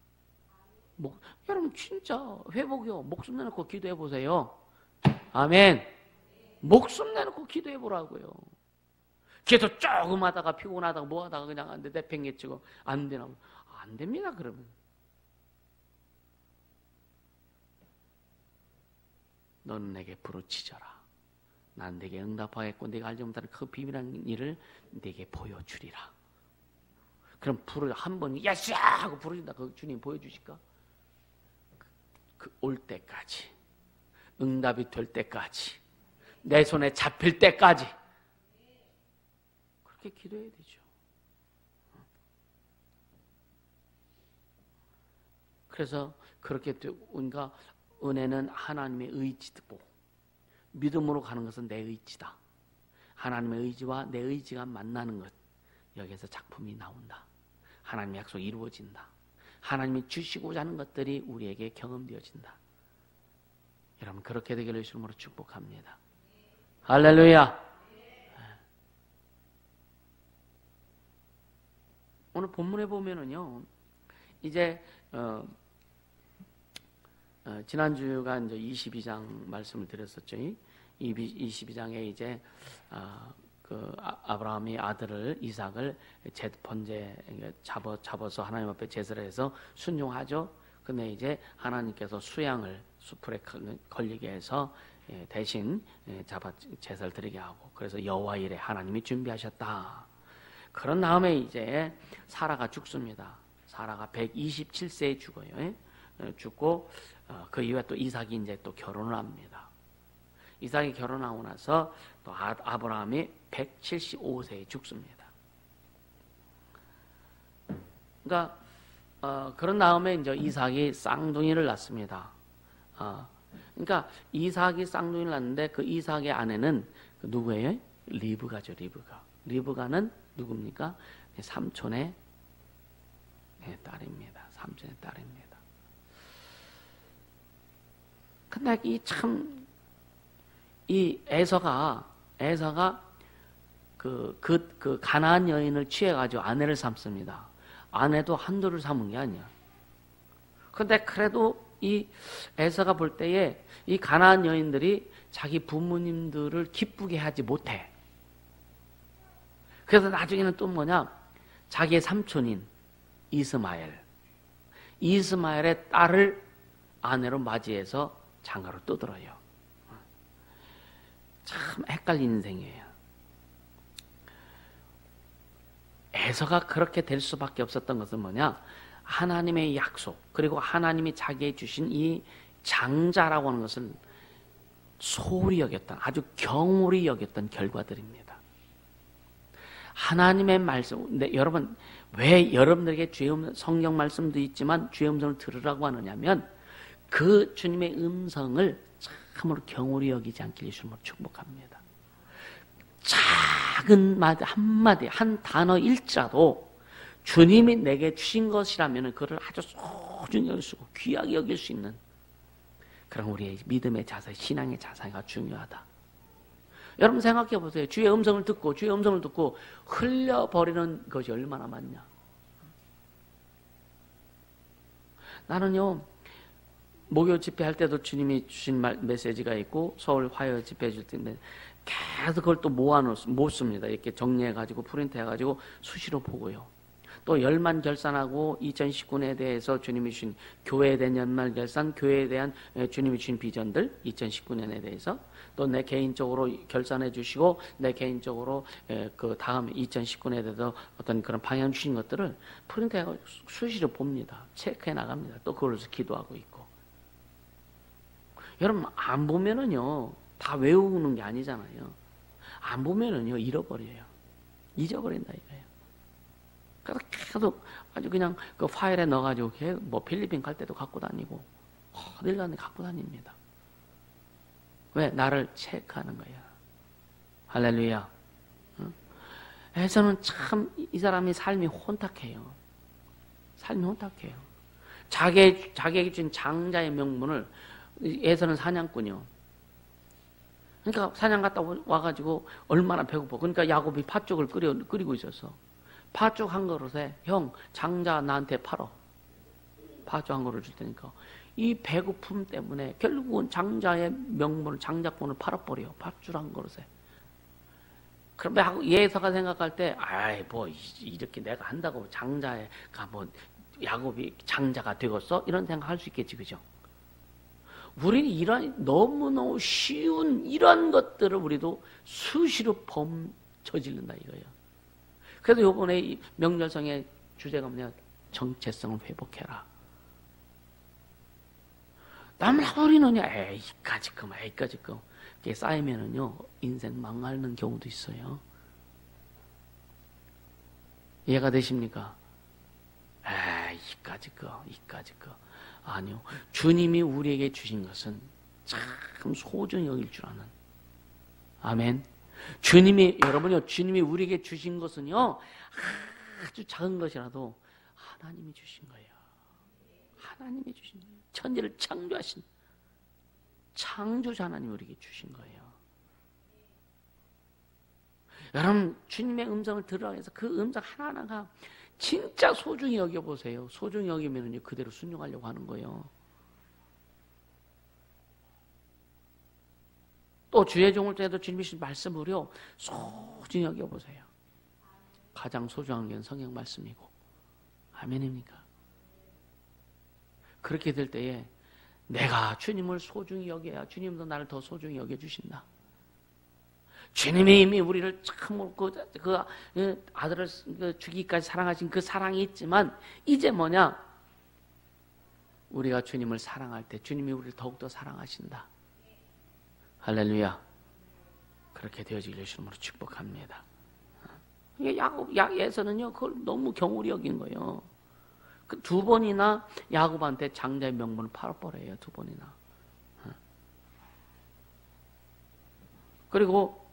여러분 진짜 회복이요. 목숨 내놓고 기도해 보세요. 아멘. 목숨 내놓고 기도해 보라고요. 기도 조금 하다가 피곤하다가 뭐 하다가 그냥 안 돼. 내팽개치고 안 되나. 안 됩니다. 그러면. 너는 내게 부르짖어라. 난 내게 응답하겠고 내가 알지 못하는 그 비밀한 일을 내게 보여주리라. 그럼 한 번 야샤 하고 부르신다. 그 주님 보여주실까? 올 때까지, 응답이 될 때까지, 내 손에 잡힐 때까지 그렇게 기도해야 되죠. 그래서 그렇게 우리가 은혜는 하나님의 의지고 믿음으로 가는 것은 내 의지다. 하나님의 의지와 내 의지가 만나는 것, 여기에서 작품이 나온다. 하나님의 약속이 이루어진다. 하나님이 주시고자 하는 것들이 우리에게 경험되어진다. 여러분 그렇게 되기를 예수 이름으로 축복합니다. 할렐루야. 오늘 본문에 보면은요, 이제 지난주가 이제 22장 말씀을 드렸었죠. 22장에 이제 아브라함이 아들을 이삭을 번제 잡아서 하나님 앞에 제사를 해서 순종하죠. 근데 이제 하나님께서 수양을 수풀에 걸리게 해서 대신 잡아 제사를 드리게 하고, 그래서 여호와 이레 하나님이 준비하셨다. 그런 다음에 이제 사라가 죽습니다. 사라가 127세에 죽어요. 죽고 그 이후에 또 이삭이 이제 또 결혼을 합니다. 이삭이 결혼하고 나서 또 아브라함이 175세에 죽습니다. 그러니까 그런 다음에 이제 이삭이 쌍둥이를 낳습니다. 그러니까 이삭이 쌍둥이를 낳는데 그 이삭의 아내는 누구예요? 리브가죠. 리브가는 누굽니까? 삼촌의 딸입니다. 삼촌의 딸입니다. 근데 이 에서가 그 가나안 여인을 취해가지고 아내를 삼습니다. 아내도 한둘을 삼은 게 아니야. 근데 그래도 이 에서가 볼 때에 이 가나안 여인들이 자기 부모님들을 기쁘게 하지 못해. 그래서 나중에는 또 뭐냐? 자기의 삼촌인 이스마엘의 딸을 아내로 맞이해서 장가로 떠들어요. 참 헷갈리는 인생이에요. 에서가 그렇게 될 수밖에 없었던 것은 뭐냐? 하나님의 약속, 그리고 하나님이 자기에게 주신 이 장자라고 하는 것을 소홀히 여겼던, 아주 경홀히 여겼던 결과들입니다. 하나님의 말씀, 근데 여러분, 왜 여러분들에게 주의 성경 말씀도 있지만 주의 음성을 들으라고 하느냐면 그 주님의 음성을 참으로 경홀히 여기지 않길 예수님으로 축복합니다. 작은 말 한마디, 한 단어일자도 주님이 내게 주신 것이라면 그를 아주 소중히 여길 수 있고 귀하게 여길 수 있는 그런 우리의 믿음의 자세, 신앙의 자세가 중요하다. 여러분 생각해 보세요. 주의 음성을 듣고 흘려버리는 것이 얼마나 많냐. 나는요, 목요 집회할 때도 주님이 주신 메시지가 있고 서울 화요 집회해 줄 때인데 계속 그걸 또 못 씁니다. 이렇게 정리해가지고 프린트해가지고 수시로 보고요. 또 열만 결산하고 2019년에 대해서 주님이 주신 교회에 대한 연말 결산, 교회에 대한 주님이 주신 비전들 2019년에 대해서 또 내 개인적으로 결산해 주시고 내 개인적으로 그 다음 2019년에 대해서 어떤 그런 방향 주신 것들을 프린트해서 수시로 봅니다. 체크해 나갑니다. 또 그걸로 기도하고 있고. 여러분 안 보면은요 다 외우는 게 아니잖아요. 안 보면은요 잃어버려요. 잊어버린다 이거예요. 그래서 계속 아주 그냥 그 파일에 넣어가지고 뭐 필리핀 갈 때도 갖고 다니고 어딜 가는데 갖고 다닙니다. 왜? 나를 체크하는 거야. 할렐루야. 에서는 참 이 사람이 삶이 혼탁해요. 삶이 혼탁해요. 자기에게 준 장자의 명분을 에서는 사냥꾼이요. 그러니까 사냥 갔다 와가지고 얼마나 배고파. 그러니까 야곱이 팥죽을 끓이고 있었어. 팥죽 한 그릇에 형 장자 나한테 팔어. 팥죽 한 그릇 줄 테니까. 이 배고픔 때문에 결국은 장자의 명분을 장자권을 팔아버려. 팥죽 한 그릇에. 그러면 예서가 생각할 때 아이 뭐 이렇게 내가 한다고 장자가 뭐 야곱이 장자가 되겠어? 이런 생각할 수 있겠지, 그죠? 우리는 이런 너무너무 쉬운 이런 것들을 우리도 수시로 저지른다 이거예요. 그래도 이번에 이 명절성의 주제가 뭐냐? 정체성을 회복해라. 남라버리느냐? 에이까지 끔. 그게 쌓이면은요, 인생 망하는 경우도 있어요. 이해가 되십니까? 이까지 거. 아니요. 주님이 우리에게 주신 것은 참 소중히 여길 줄 아는. 아멘. 주님이 우리에게 주신 것은요, 아주 작은 것이라도 하나님이 주신 거예요. 하나님이 주신 거예요. 천지를 창조하신 창조자 하나님이 우리에게 주신 거예요. 여러분, 주님의 음성을 들으라고 해서 그 음성 하나하나가 진짜 소중히 여겨보세요. 소중히 여기면 그대로 순종하려고 하는 거예요. 또 주의 종을 때도 주님이 주신 말씀을요 소중히 여겨보세요. 가장 소중한 게 성경 말씀이고. 아멘입니까? 그렇게 될 때에 내가 주님을 소중히 여겨야 주님도 나를 더 소중히 여겨주신다. 주님이 이미 우리를 참 그 아들을 주기까지 사랑하신 그 사랑이 있지만 이제 뭐냐? 우리가 주님을 사랑할 때 주님이 우리를 더욱더 사랑하신다. 할렐루야. 그렇게 되어지길 예수님으로 축복합니다. 야곱에서는요 그걸 너무 경홀히 여긴 거예요. 그 두 번이나 야곱한테 장자의 명분을 팔아버려요. 두 번이나. 그리고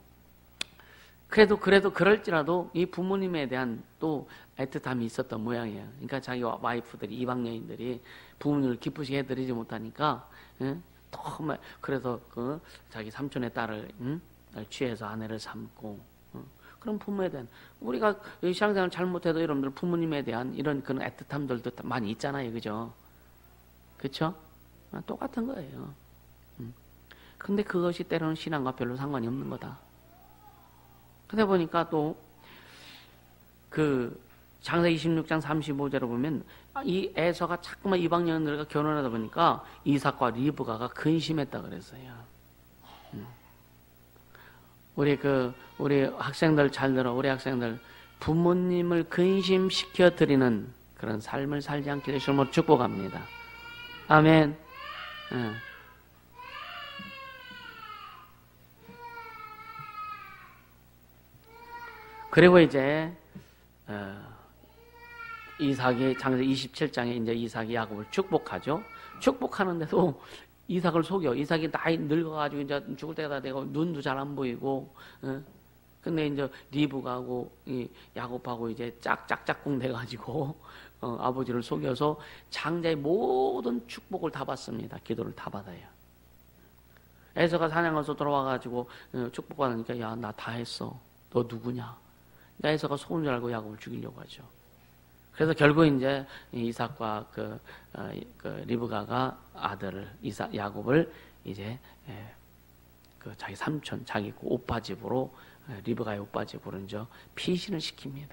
그래도 그럴지라도 이 부모님에 대한 또 애틋함이 있었던 모양이에요. 그러니까 자기 와이프들이 이방 여인들이 부모님을 기쁘시게 해드리지 못하니까 그래서 그 자기 삼촌의 딸을 취해서 아내를 삼고 그런 부모에 대한 우리가 신앙생활 잘못해도 여러분들 부모님에 대한 이런 그런 애틋함들도 많이 있잖아요, 그죠? 그렇죠? 똑같은 거예요. 근데 그것이 때로는 신앙과 별로 상관이 없는 거다. 근데 보니까 또 그 창세기 26장 35절에 보면 이 에서가 자꾸만 이방 여인들과 결혼하다 보니까 이삭과 리브가가 근심했다 그랬어요. 우리 학생들 잘 들어. 우리 학생들 부모님을 근심시켜 드리는 그런 삶을 살지 않기를 주님으로 축복합니다. 아멘. 그리고 이제 이삭이 창세기 27장에 이제 이삭이 야곱을 축복하죠. 축복하는데도 이삭을 속여. 이삭이 나이 늙어가지고 이제 죽을 때가 되고 눈도 잘 안 보이고, 근데 이제 리브가하고 이 야곱하고 이제 짝꿍 돼가지고 아버지를 속여서 장자의 모든 축복을 다 받습니다. 기도를 다 받아요. 에서가 사냥해서 돌아와가지고 축복받으니까 야, 나 다 했어. 너 누구냐? 에서가 속은 줄 알고 야곱을 죽이려고 하죠. 그래서 결국 이제 이삭과 그 리브가가 아들을 야곱을 이제 그 자기 삼촌, 자기 오빠 집으로 리브가의 오빠 집으로 이제 피신을 시킵니다.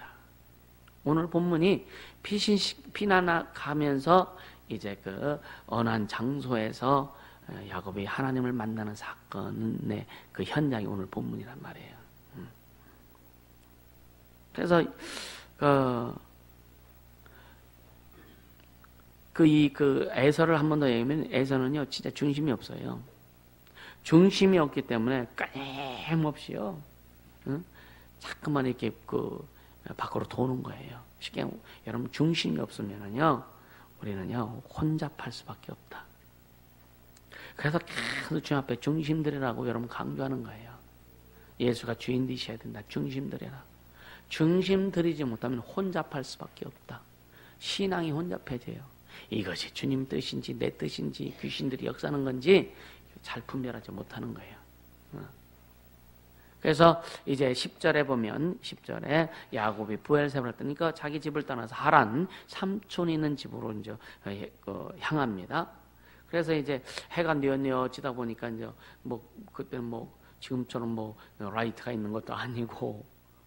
오늘 본문이 피난을 가면서 이제 그 언한 장소에서 야곱이 하나님을 만나는 사건의 그 현장이 오늘 본문이란 말이에요. 그래서 그 에서를 한 번 더 얘기하면 에서는요 진짜 중심이 없어요. 중심이 없기 때문에 끊임없이요, 자꾸만 이렇게 밖으로 도는 거예요. 쉽게 여러분 중심이 없으면은요 우리는요 혼잡할 수밖에 없다. 그래서 계속 주님 앞에 중심들이라고 여러분 강조하는 거예요. 예수가 주인 되셔야 된다. 중심들이라. 중심 들이지 못하면 혼잡할 수밖에 없다. 신앙이 혼잡해져요. 이것이 주님 뜻인지 내 뜻인지 귀신들이 역사하는 건지 잘 분별하지 못하는 거예요. 그래서 이제 10절에 보면 10절에 야곱이 부엘세바를 떠니까 자기 집을 떠나서 하란 삼촌이 있는 집으로 이제 향합니다. 그래서 이제 해가 뉘어지다 보니까 이제 그때는 지금처럼 라이트가 있는 것도 아니고,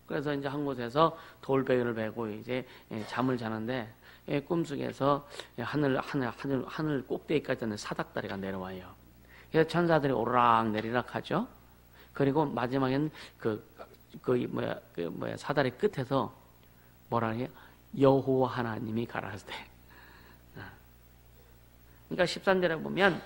그래서 이제 한 곳에서 돌베개를 베고 이제 잠을 자는데 꿈속에서 하늘 꼭대기까지 사닥다리가 내려와요. 그래서 천사들이 오르락 내리락 하죠. 그리고 마지막에는 사다리 끝에서 뭐라 해요? 여호와 하나님이 가라사대. 그러니까 13절에 보면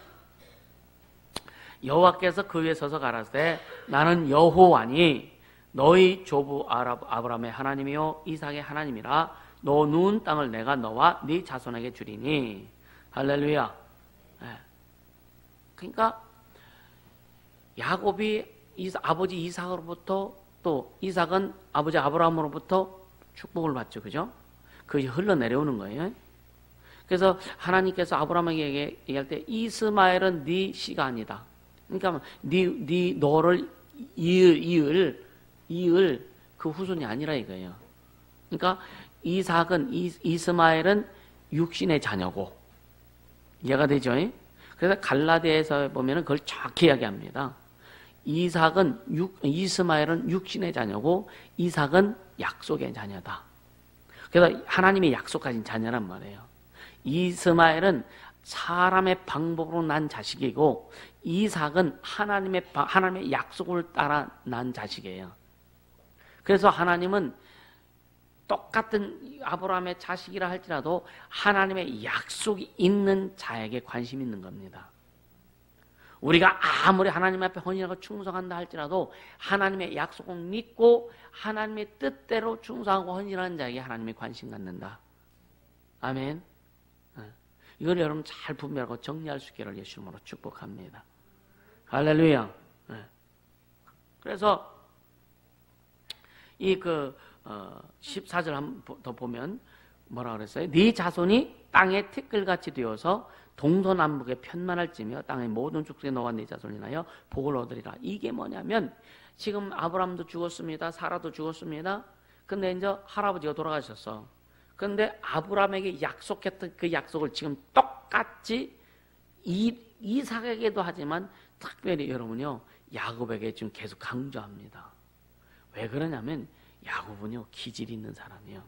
여호와께서 그 위에 서서 가라사대 나는 여호와니 너희 조부 아브라함의 하나님이요 이삭의 하나님이라. 너 누운 땅을 내가 너와 네 자손에게 주리니. 할렐루야. 그러니까 야곱이 아버지 이삭으로부터, 또 이삭은 아버지 아브라함으로부터 축복을 받죠. 그죠? 그것이 흘러내려오는 거예요. 그래서 하나님께서 아브라함에게 얘기할 때 이스마엘은 네 씨가 아니다. 그러니까 너를 이을 그 후손이 아니라 이거예요. 그러니까 이스마엘은 육신의 자녀고, 이해가 되죠? 그래서 갈라디아에서 보면은 그걸 정확히 이야기합니다. 이스마엘은 육신의 자녀고 이삭은 약속의 자녀다. 그래서 하나님이 약속하신 자녀란 말이에요. 이스마엘은 사람의 방법으로 난 자식이고 이삭은 하나님의 약속을 따라 난 자식이에요. 그래서 하나님은 똑같은 아브라함의 자식이라 할지라도 하나님의 약속이 있는 자에게 관심이 있는 겁니다. 우리가 아무리 하나님 앞에 헌신하고 충성한다 할지라도 하나님의 약속을 믿고 하나님의 뜻대로 충성하고 헌신하는 자에게 하나님의 관심 갖는다. 아멘. 이걸 여러분 잘 분별하고 정리할 수 있기를 예수 이름으로 축복합니다. 할렐루야. 그래서 14절 한 번 더 보면 뭐라 그랬어요? 네 자손이 땅의 티끌같이 되어서 동서남북에 편만할지며 땅의 모든 축생에 너와 네 자손이 나여 복을 얻으리라. 이게 뭐냐면 지금 아브라함도 죽었습니다. 사라도 죽었습니다. 근데 이제 할아버지가 돌아가셨어. 근데 아브라함에게 약속했던 그 약속을 지금 똑같이 이삭에게도 하지만 특별히 여러분요, 야곱에게 지금 계속 강조합니다. 왜 그러냐면 야곱은요, 기질이 있는 사람이에요.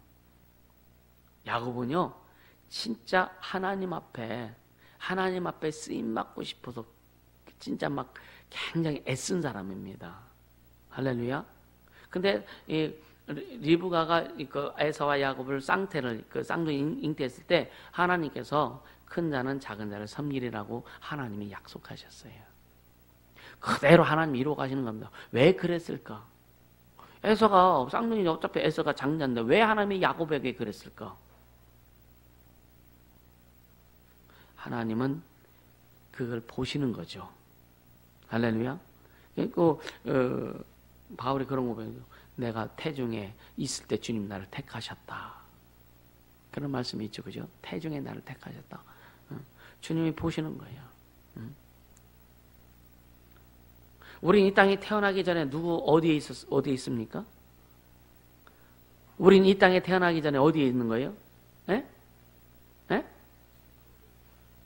야곱은요, 진짜 하나님 앞에 쓰임 받고 싶어서 진짜 막 굉장히 애쓴 사람입니다. 할렐루야. 근데 이 리브가가 그 에서와 야곱을 쌍둥이 잉태했을 때 하나님께서 큰 자는 작은 자를 섬기리라고 하나님이 약속하셨어요. 그대로 하나님이 이루어 가시는 겁니다. 왜 그랬을까? 에서가 쌍둥이, 어차피 에서가 장자인데 왜 하나님이 야곱에게 그랬을까? 하나님은 그걸 보시는 거죠. 할렐루야. 바울이 그런 거 보여요. 내가 태중에 있을 때 주님 나를 택하셨다. 그런 말씀이 있죠, 그죠? 태중에 나를 택하셨다. 주님이 보시는 거예요. 우린 이 땅에 태어나기 전에 어디에 있습니까? 우린 이 땅에 태어나기 전에 어디에 있는 거예요? 에? 에?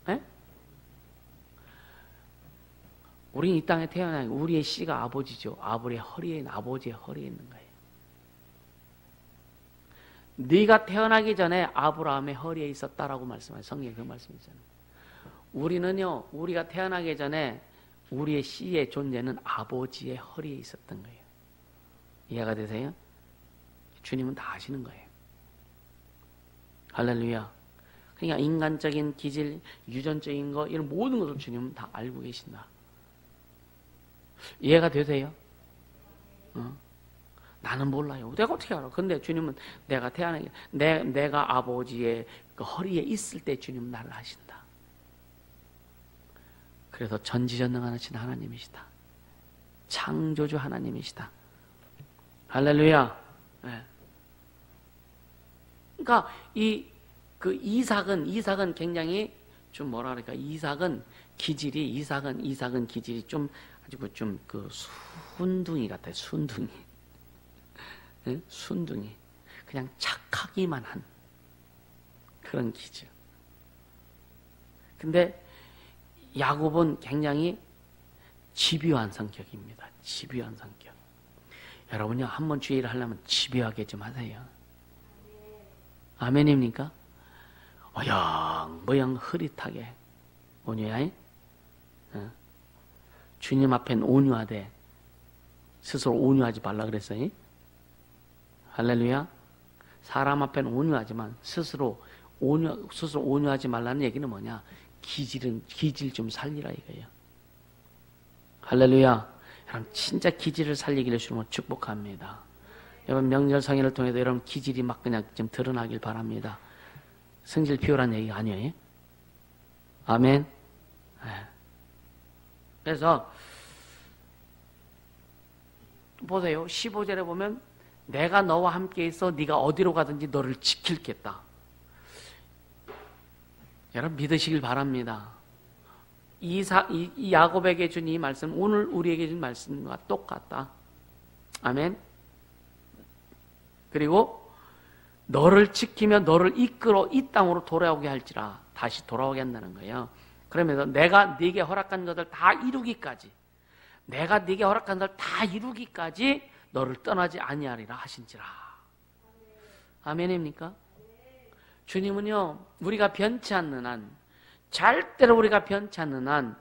에? 우린 이 땅에 태어나기, 우리의 씨가 아버지죠. 아버지의 허리에 있는 거예요. 네가 태어나기 전에 아브라함의 허리에 있었다라고 말씀하신 성경에 그 말씀이잖아요. 우리는요, 우리가 태어나기 전에 우리의 씨의 존재는 아버지의 허리에 있었던 거예요. 이해가 되세요? 주님은 다 아시는 거예요. 할렐루야. 그러니까 인간적인 기질, 유전적인 거, 이런 모든 것을 주님은 다 알고 계신다. 이해가 되세요? 나는 몰라요. 내가 어떻게 알아? 근데 주님은 내가 태어나기, 내가 아버지의 그 허리에 있을 때 주님은 나를 아신다. 그래서 전지전능하신 하나님이시다. 창조주 하나님이시다. 할렐루야. 네. 그러니까 이삭은 굉장히 좀 뭐라 그럴까? 이삭은 기질이 좀 아주 좀 그 순둥이 같아요. 순둥이. 네? 순둥이. 그냥 착하기만 한 그런 기질. 근데 야곱은 굉장히 집요한 성격입니다. 집요한 성격. 여러분요, 한번 주의를 하려면 집요하게 좀 하세요. 아멘입니까? 어영모영 흐릿하게 온유하이. 주님 앞엔 온유하되 스스로 온유하지 말라 그랬어요. 할렐루야. 사람 앞엔 온유하지만 스스로 온유하지 말라는 얘기는 뭐냐? 기질 좀 살리라 이거예요. 할렐루야. 여러분 진짜 기질을 살리기를 주님으로 축복합니다. 여러분 명절 성회를 통해서 여러분 기질이 막 그냥 좀 드러나길 바랍니다. 성질 피우라는 얘기가 아니에요. 아멘. 네. 그래서 보세요. 15절에 보면 내가 너와 함께 있어 네가 어디로 가든지 너를 지킬겠다. 여러분 믿으시길 바랍니다. 이 야곱에게 준 이 말씀, 오늘 우리에게 준 말씀과 똑같다. 아멘. 그리고 너를 지키며 너를 이끌어 이 땅으로 돌아오게 할지라. 다시 돌아오게 한다는 거예요. 그러면서 내가 네게 허락한 것을 다 이루기까지, 내가 네게 허락한 것을 다 이루기까지 너를 떠나지 아니하리라 하신지라. 아멘입니까? 주님은요, 우리가 변치 않는 한, 절대로 우리가 변치 않는 한,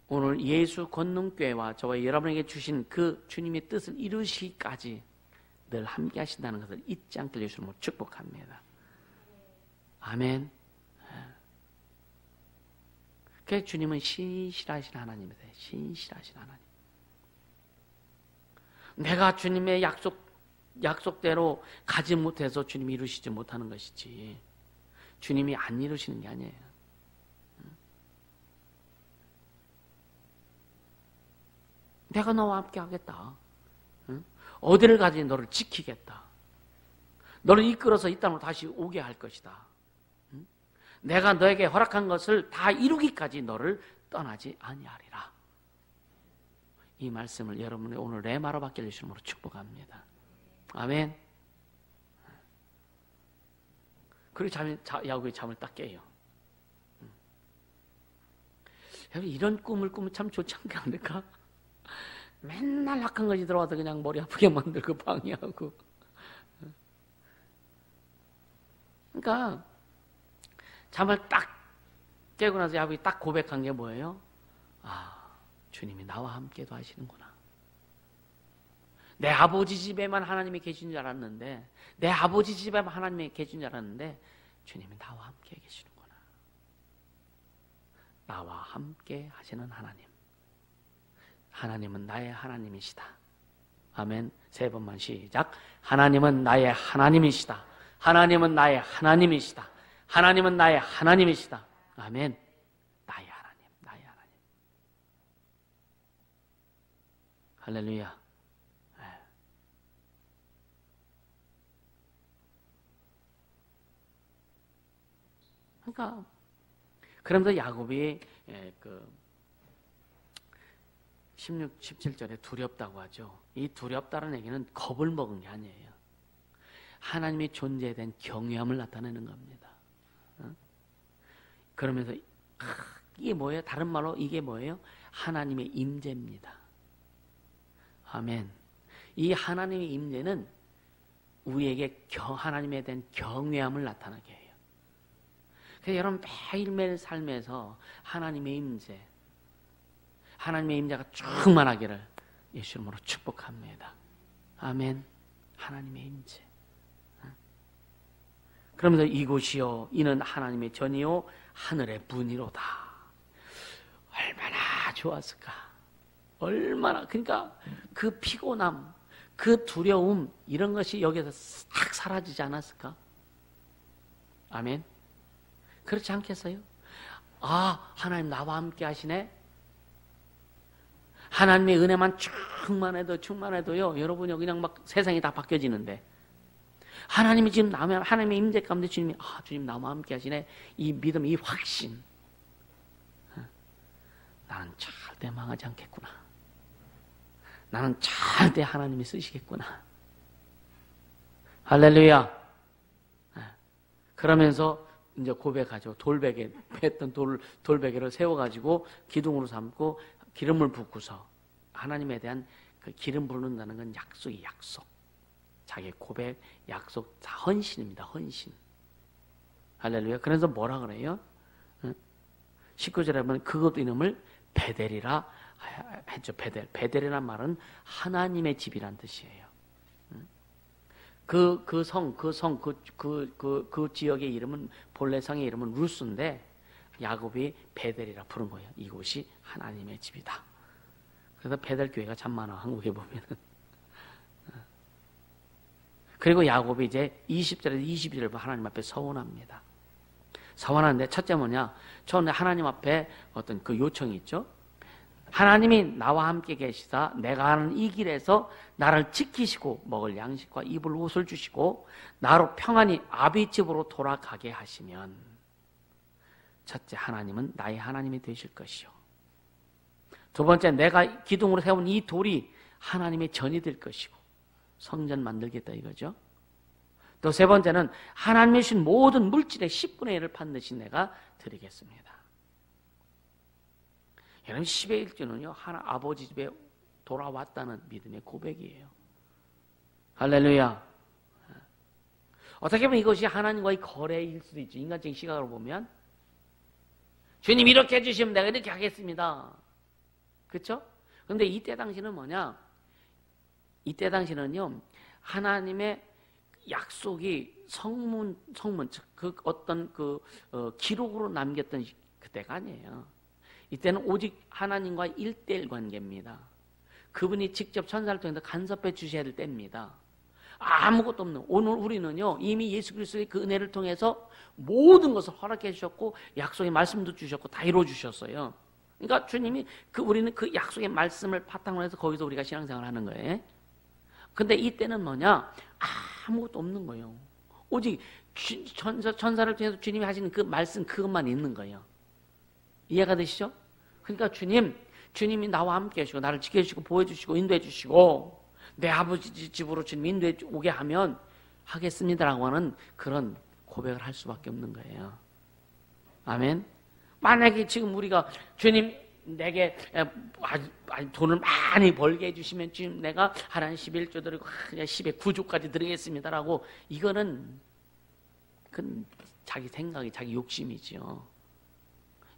오늘 예수 권능교회와 저와 여러분에게 주신 그 주님의 뜻을 이루시기까지 늘 함께 하신다는 것을 잊지 않게 해주시면 축복합니다. 아멘. 그래서 주님은 신실하신 하나님이세요. 신실하신 하나님. 내가 주님의 약속대로 가지 못해서 주님이 이루시지 못하는 것이지 주님이 안 이루시는 게 아니에요. 내가 너와 함께 하겠다. 어디를 가든지 너를 지키겠다. 너를 이끌어서 이 땅으로 다시 오게 할 것이다. 내가 너에게 허락한 것을 다 이루기까지 너를 떠나지 아니하리라. 이 말씀을 여러분의 오늘 레마로 받게 해주시는 으로 축복합니다. 아멘. 그리고 야곱이 잠을 딱 깨요. 여러분, 이런 꿈을 꾸면 참 좋지 않을까? 맨날 악한 것이 들어와서 그냥 머리 아프게 만들고 방해하고. 그러니까 잠을 딱 깨고 나서 야곱이 딱 고백한 게 뭐예요? 아, 주님이 나와 함께도 하시는구나. 내 아버지 집에만 하나님이 계신 줄 알았는데, 내 아버지 집에만 하나님이 계신 줄 알았는데 주님이 나와 함께 계시는구나. 나와 함께 하시는 하나님. 하나님은 나의 하나님이시다. 아멘. 3번만 시작. 하나님은 나의 하나님이시다. 하나님은 나의 하나님이시다. 하나님은 나의 하나님이시다. 아멘. 나의 하나님, 나의 하나님. 할렐루야. 네. 그러니까 그러면서 야곱이 16, 17절에 두렵다고 하죠. 이 두렵다는 얘기는 겁을 먹은 게 아니에요. 하나님의 존재에 대한 경외함을 나타내는 겁니다. 그러면서 이게 뭐예요? 다른 말로 이게 뭐예요? 하나님의 임재입니다. 아멘. 이 하나님의 임재는 우리에게 하나님에 대한 경외함을 나타나게 해요. 그래서 여러분 매일매일 삶에서 하나님의 임재, 하나님의 임재가 충만하기를 예수 이름으로 축복합니다. 아멘. 하나님의 임재. 그러면서 이곳이요 이는 하나님의 전이요 하늘의 문이로다. 얼마나 좋았을까. 얼마나. 그러니까 그 피곤함, 그 두려움 이런 것이 여기서 싹 사라지지 않았을까? 아멘. 그렇지 않겠어요? 아, 하나님 나와 함께 하시네. 하나님의 은혜만 충만해도요 여러분이 그냥 막 세상이 다 바뀌어지는데, 하나님이 지금 나면 하나님의 임재 가운데 주님이 주님 나와 함께 하시네. 이 믿음, 이 확신. 나는 절대 망하지 않겠구나. 나는 절대 하나님이 쓰시겠구나. 할렐루야. 그러면서 이제 고백하죠. 돌베개 했던 돌베개를 세워가지고 기둥으로 삼고 기름을 붓고서 하나님에 대한 그 기름 부른다는 건 약속이 약속. 자기 고백, 약속, 다 헌신입니다. 헌신. 할렐루야. 그래서 뭐라 그래요? 19절에 보면 그것 이름을 베델이라 했죠. 베델이란 말은 하나님의 집이란 뜻이에요. 그 지역의 이름은, 본래 성의 이름은 루스인데 야곱이 베델이라 부른 거예요. 이곳이 하나님의 집이다. 그래서 베델 교회가 참 많아, 한국에 보면은. 그리고 야곱이 이제 20절에서 22절을 하나님 앞에 서원합니다. 서원하는데 첫째 뭐냐? 처음에 하나님 앞에 어떤 그 요청이 있죠. 하나님이 나와 함께 계시다. 내가 하는 이 길에서 나를 지키시고 먹을 양식과 입을 옷을 주시고 나로 평안히 아비 집으로 돌아가게 하시면, 첫째, 하나님은 나의 하나님이 되실 것이요. 두 번째, 내가 기둥으로 세운 이 돌이 하나님의 전이 될 것이고 성전 만들겠다 이거죠. 또 세 번째는 하나님이 주신 모든 물질의 10분의 1을 반드시 내가 드리겠습니다. 여러분 10의 1주는요 아버지 집에 돌아왔다는 믿음의 고백이에요. 할렐루야. 어떻게 보면 이것이 하나님과의 거래일 수도 있죠. 인간적인 시각으로 보면 주님 이렇게 해주시면 내가 이렇게 하겠습니다. 그렇죠? 그런데 이때 당시는 뭐냐? 이때 당시는요 하나님의 약속이 성문 즉 그 어떤 기록으로 남겼던 그때가 아니에요. 이때는 오직 하나님과 1:1 관계입니다. 그분이 직접 천사를 통해서 간섭해 주셔야 될 때입니다. 아무것도 없는, 오늘 우리는요 이미 예수 그리스도의 그 은혜를 통해서 모든 것을 허락해 주셨고 약속의 말씀도 주셨고 다 이루어 주셨어요. 그러니까 주님이 우리는 그 약속의 말씀을 바탕으로 해서 거기서 우리가 신앙생활을 하는 거예요. 근데 이때는 뭐냐? 아무것도 없는 거예요. 오직 천사를 통해서 주님이 하시는 그 말씀, 그것만 있는 거예요. 이해가 되시죠? 그러니까 주님, 주님이 나와 함께 하시고 나를 지켜주시고 보호해주시고 인도해주시고 내 아버지 집으로 주님 인도해 오게 하면 하겠습니다라고 하는 그런 고백을 할 수밖에 없는 거예요. 아멘. 만약에 지금 우리가 주님 내게 돈을 많이 벌게 해주시면 지금 내가 하나님 11조 드리고 그냥 10에 9조까지 드리겠습니다라고 이거는 그건 자기 생각이 자기 욕심이죠.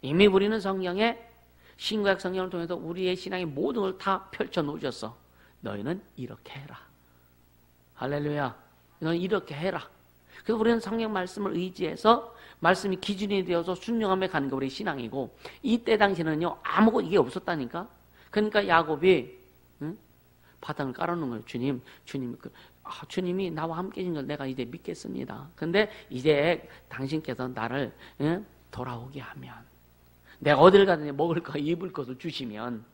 이미 우리는 성경에 신구약 성경을 통해서 우리의 신앙의 모든 걸 다 펼쳐 놓으셨어. 너희는 이렇게 해라. 할렐루야. 너는 이렇게 해라. 그래서 우리는 성경 말씀을 의지해서 말씀이 기준이 되어서 순종함에 가는 게 우리의 신앙이고 이때 당시에는요 아무것도 이게 없었다니까. 그러니까 야곱이 바닥을 깔아놓은 거예요. 주님이 나와 함께 계신 걸 내가 이제 믿겠습니다. 근데 이제 당신께서 나를 돌아오게 하면 내가 어딜 가든지 먹을 거 입을 것을 주시면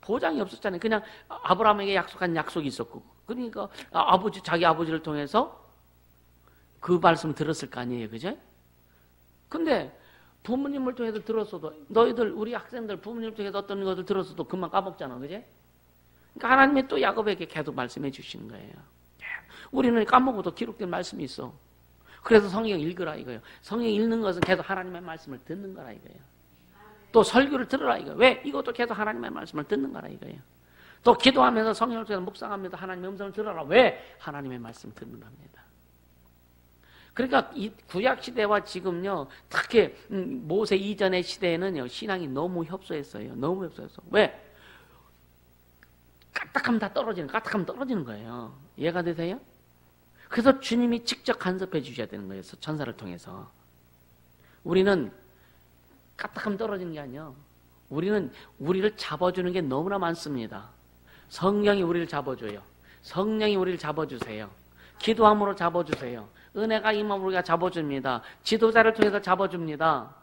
보장이 없었잖아요. 그냥 아브라함에게 약속한 약속이 있었고 그러니까 자기 아버지를 통해서 그 말씀을 들었을 거 아니에요. 그죠? 근데 부모님을 통해서 들었어도 너희들 우리 학생들 부모님을 통해서 어떤 것을 들었어도 금방 까먹잖아. 그죠? 그러니까 하나님이 또 야곱에게 계속 말씀해 주시는 거예요. 우리는 까먹어도 기록된 말씀이 있어. 그래서 성경 읽으라 이거예요. 성경 읽는 것은 계속 하나님의 말씀을 듣는 거라 이거예요. 또 설교를 들으라 이거예요. 왜? 이것도 계속 하나님의 말씀을 듣는 거라 이거예요. 또 기도하면서 성경을 통해서 묵상하면서 하나님의 음성을 들어라. 왜? 하나님의 말씀을 듣는 겁니다. 그러니까 이 구약 시대와 지금요, 특히 모세 이전의 시대에는요, 신앙이 너무 협소했어요. 너무 협소했어. 왜? 까딱하면 떨어지는 거예요. 이해가 되세요? 그래서 주님이 직접 간섭해 주셔야 되는 거예요. 천사를 통해서. 우리는 까딱하면 떨어지는 게 아니에요. 우리는 우리를 잡아주는 게 너무나 많습니다. 성령이 우리를 잡아줘요. 성령이 우리를 잡아주세요. 기도함으로 잡아주세요. 은혜가 임함으로 우리가 잡아줍니다. 지도자를 통해서 잡아줍니다.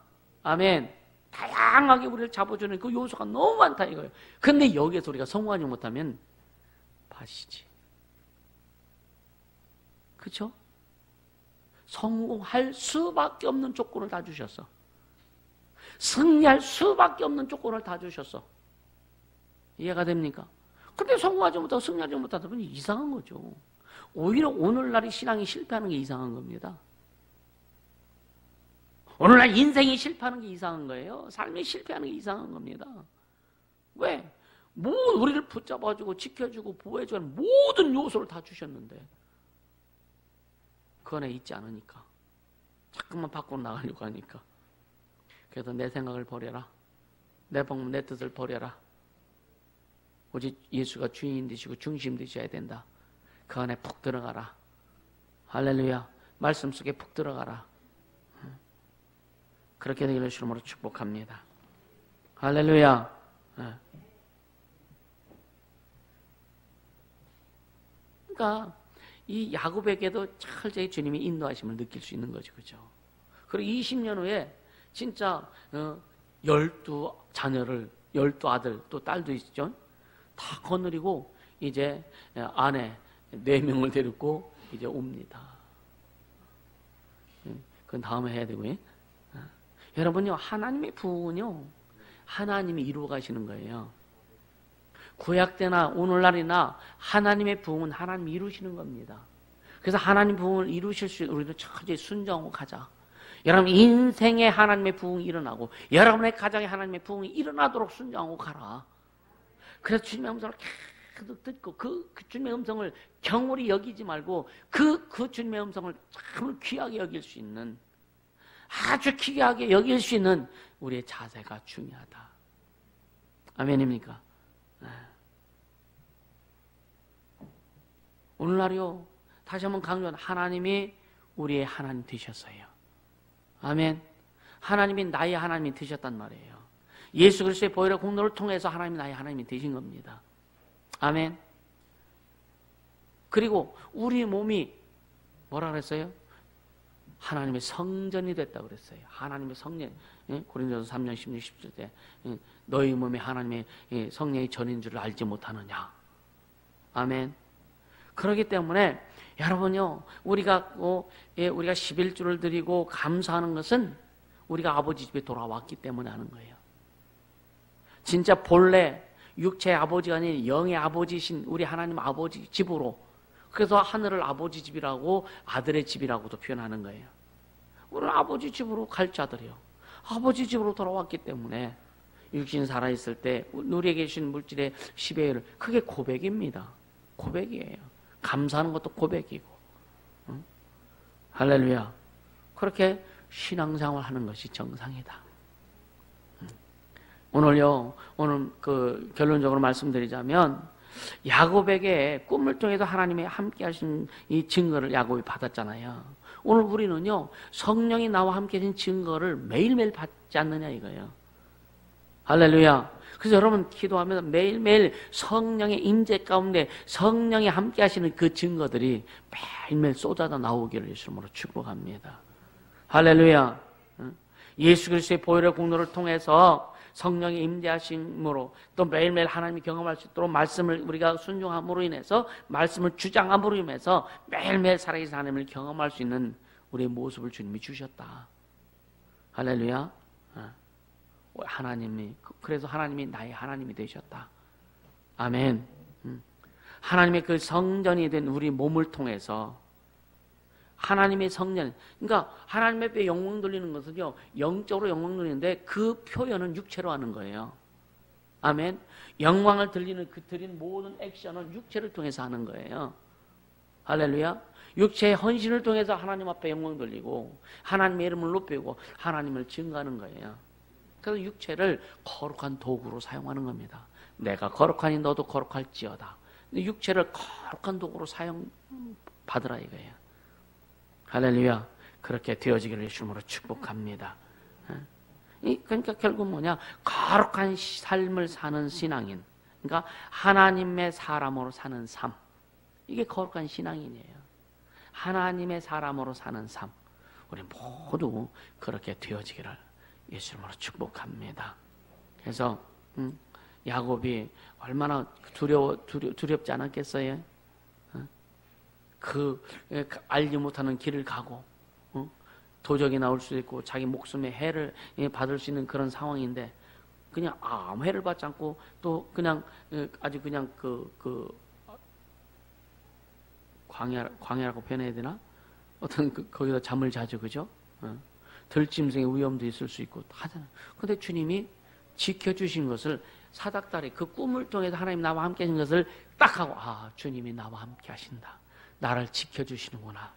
아멘. 다양하게 우리를 잡아주는 그 요소가 너무 많다 이거예요. 근데 여기에서 우리가 성공하지 못하면 파시지. 그렇죠? 성공할 수밖에 없는 조건을 다 주셨어. 승리할 수밖에 없는 조건을 다 주셨어. 이해가 됩니까? 근데 성공하지 못하고 승리하지 못하다 보니 이상한 거죠. 오히려 오늘날의 신앙이 실패하는 게 이상한 겁니다. 오늘날 인생이 실패하는 게 이상한 거예요. 삶이 실패하는 게 이상한 겁니다. 왜? 우리를 붙잡아주고 지켜주고 보호해주는 모든 요소를 다 주셨는데 그 안에 있지 않으니까 자꾸만 밖으로 나가려고 하니까 그래서 내 생각을 버려라. 내 방법 내 뜻을 버려라. 오직 예수가 주인 되시고 중심 되셔야 된다. 그 안에 푹 들어가라. 할렐루야. 말씀 속에 푹 들어가라. 그렇게 되기를 주님으로 축복합니다. 할렐루야. 그러니까 이 야곱에게도 철저히 주님이 인도하심을 느낄 수 있는 거죠. 그죠? 그리고 20년 후에 진짜 12자녀를 12아들 또 딸도 있죠. 다 거느리고 이제 아내 4명을 데리고 이제 옵니다. 그건 다음에 해야 되고요. 여러분요, 하나님의 부흥은요, 하나님이 이루어 가시는 거예요. 구약 때나 오늘날이나 하나님의 부흥은 하나님이 이루시는 겁니다. 그래서 하나님 부흥을 이루실 수 있는 우리도 철저히 순종하고 가자. 여러분 인생에 하나님의 부흥이 일어나고 여러분의 가정에 하나님의 부흥이 일어나도록 순종하고 가라. 그래서 주님의 음성을 계속 듣고 그 주님의 음성을 경홀히 여기지 말고 그 주님의 음성을 참 귀하게 여길 수 있는 아주 귀하게 여길 수 있는 우리의 자세가 중요하다. 아멘입니까? 오늘날요 다시 한번 강조하는 하나님이 우리의 하나님 되셨어요. 아멘. 하나님이 나의 하나님이 되셨단 말이에요. 예수 그리스도의 보혈의 공로를 통해서 하나님이 나의 하나님이 되신 겁니다. 아멘. 그리고 우리 몸이 뭐라 그랬어요? 하나님의 성전이 됐다고 그랬어요. 하나님의 성전. 고린도서 3장 16, 17절 너희 몸이 하나님의 성령의 전인 줄을 알지 못하느냐. 아멘. 그렇기 때문에 여러분요, 우리가 11조를 드리고 감사하는 것은 우리가 아버지 집에 돌아왔기 때문에 하는 거예요. 진짜 본래 육체의 아버지가 아닌 영의 아버지신 우리 하나님 아버지 집으로, 그래서 하늘을 아버지 집이라고 아들의 집이라고도 표현하는 거예요. 우리는 아버지 집으로 갈 자들이요, 아버지 집으로 돌아왔기 때문에 육신 살아있을 때 우리에게 주신 물질의 10의 1을, 그게 고백입니다. 고백이에요. 감사하는 것도 고백이고. 응? 할렐루야. 그렇게 신앙생활 하는 것이 정상이다. 오늘요, 오늘 그 결론적으로 말씀드리자면, 야곱에게 꿈을 통해서 하나님이 함께 하신 이 증거를 야곱이 받았잖아요. 오늘 우리는요, 성령이 나와 함께 하신 증거를 매일매일 받지 않느냐 이거예요. 할렐루야. 그래서 여러분 기도하면서 매일매일 성령의 임재 가운데 성령이 함께 하시는 그 증거들이 매일매일 쏟아져 나오기를 예수님으로 축복합니다. 할렐루야. 예수 그리스도의 보혈의 공로를 통해서 성령의 임재하심으로 또 매일매일 하나님이 경험할 수 있도록 말씀을 우리가 순종함으로 인해서, 말씀을 주장함으로 인해서 매일매일 살아계신 하나님을 경험할 수 있는 우리의 모습을 주님이 주셨다. 할렐루야. 하나님이, 그래서 하나님이 나의 하나님이 되셨다. 아멘. 하나님의 그 성전이 된 우리 몸을 통해서 하나님의 성전, 그러니까 하나님의 뼈에 영광 돌리는 것은요, 영적으로 영광 돌리는데 그 표현은 육체로 하는 거예요. 아멘. 영광을 드리는 모든 액션은 육체를 통해서 하는 거예요. 할렐루야. 육체의 헌신을 통해서 하나님 앞에 영광 돌리고 하나님의 이름을 높이고 하나님을 증거하는 거예요. 그래서 육체를 거룩한 도구로 사용하는 겁니다. 내가 거룩하니 너도 거룩할지어다. 육체를 거룩한 도구로 사용받으라 이거예요. 할렐루야. 그렇게 되어지기를 예수님으로 축복합니다. 그러니까 결국 뭐냐, 거룩한 삶을 사는 신앙인, 그러니까 하나님의 사람으로 사는 삶, 이게 거룩한 신앙인이에요. 하나님의 사람으로 사는 삶, 우리 모두 그렇게 되어지기를 예수님으로 축복합니다. 그래서 야곱이 얼마나 두렵지 않았겠어요? 알지 못하는 길을 가고, 도적이 나올 수도 있고 자기 목숨에 해를 받을 수 있는 그런 상황인데, 그냥 아무 해를 받지 않고 또 그냥 아주 그냥 광야라고 표현해야 되나? 어떤 거기다 잠을 자죠, 그죠? 들짐승의 위험도 있을 수 있고 하잖아요. 근데 주님이 지켜주신 것을, 사닥다리 그 꿈을 통해서 하나님 나와 함께 하신 것을 딱 하고, 주님이 나와 함께 하신다, 나를 지켜주시는구나.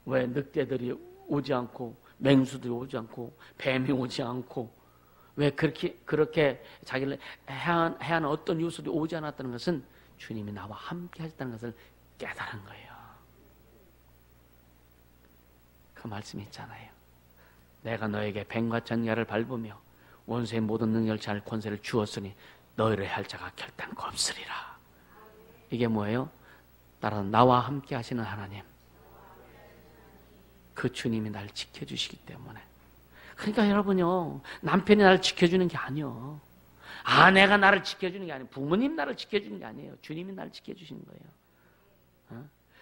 왜 늑대들이 오지 않고 맹수들이 오지 않고 뱀이 오지 않고, 왜 그렇게 자기를 해하는 어떤 요소들이 오지 않았다는 것은 주님이 나와 함께 하셨다는 것을 깨달은 거예요. 그 말씀이 있잖아요. 내가 너에게 뱀과 전야를 밟으며 원수의 모든 능력을 잘 권세를 주었으니 너희를 할 자가 결단코 없으리라. 이게 뭐예요? 따라 나와 함께 하시는 하나님, 그 주님이 날 지켜주시기 때문에. 그러니까 여러분요, 남편이 나를 지켜주는 게 아니요, 아내가 나를 지켜주는 게 아니에요, 부모님 나를 지켜주는 게 아니에요, 주님이 나를 지켜주시는 거예요.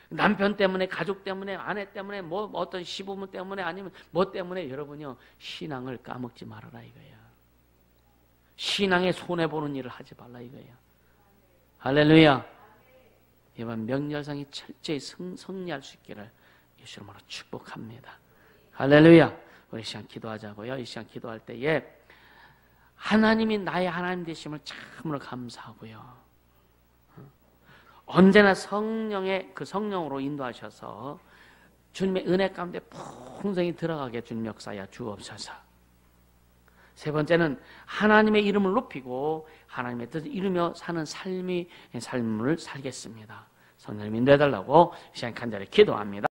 남편 때문에, 가족 때문에, 아내 때문에, 뭐 어떤 시부모 때문에, 아니면 뭐 때문에 여러분요, 신앙을 까먹지 말아라 이거예요. 신앙에 손해보는 일을 하지 말라 이거예요. 할렐루야. 이번 명절상이 철저히 승리할 수 있기를 예수님으로 축복합니다. 할렐루야. 우리 시간 기도하자고요. 이 시간 기도할 때에 하나님이 나의 하나님 되심을 참으로 감사하고요, 언제나 성령의 그 성령으로 인도하셔서 주님의 은혜 가운데 풍성히 들어가게 주님 역사하여 주옵소서. 세 번째는 하나님의 이름을 높이고 하나님의 뜻을 이루며 사는 삶을 살겠습니다. 성령님 인도해달라고 시간 간절히 기도합니다.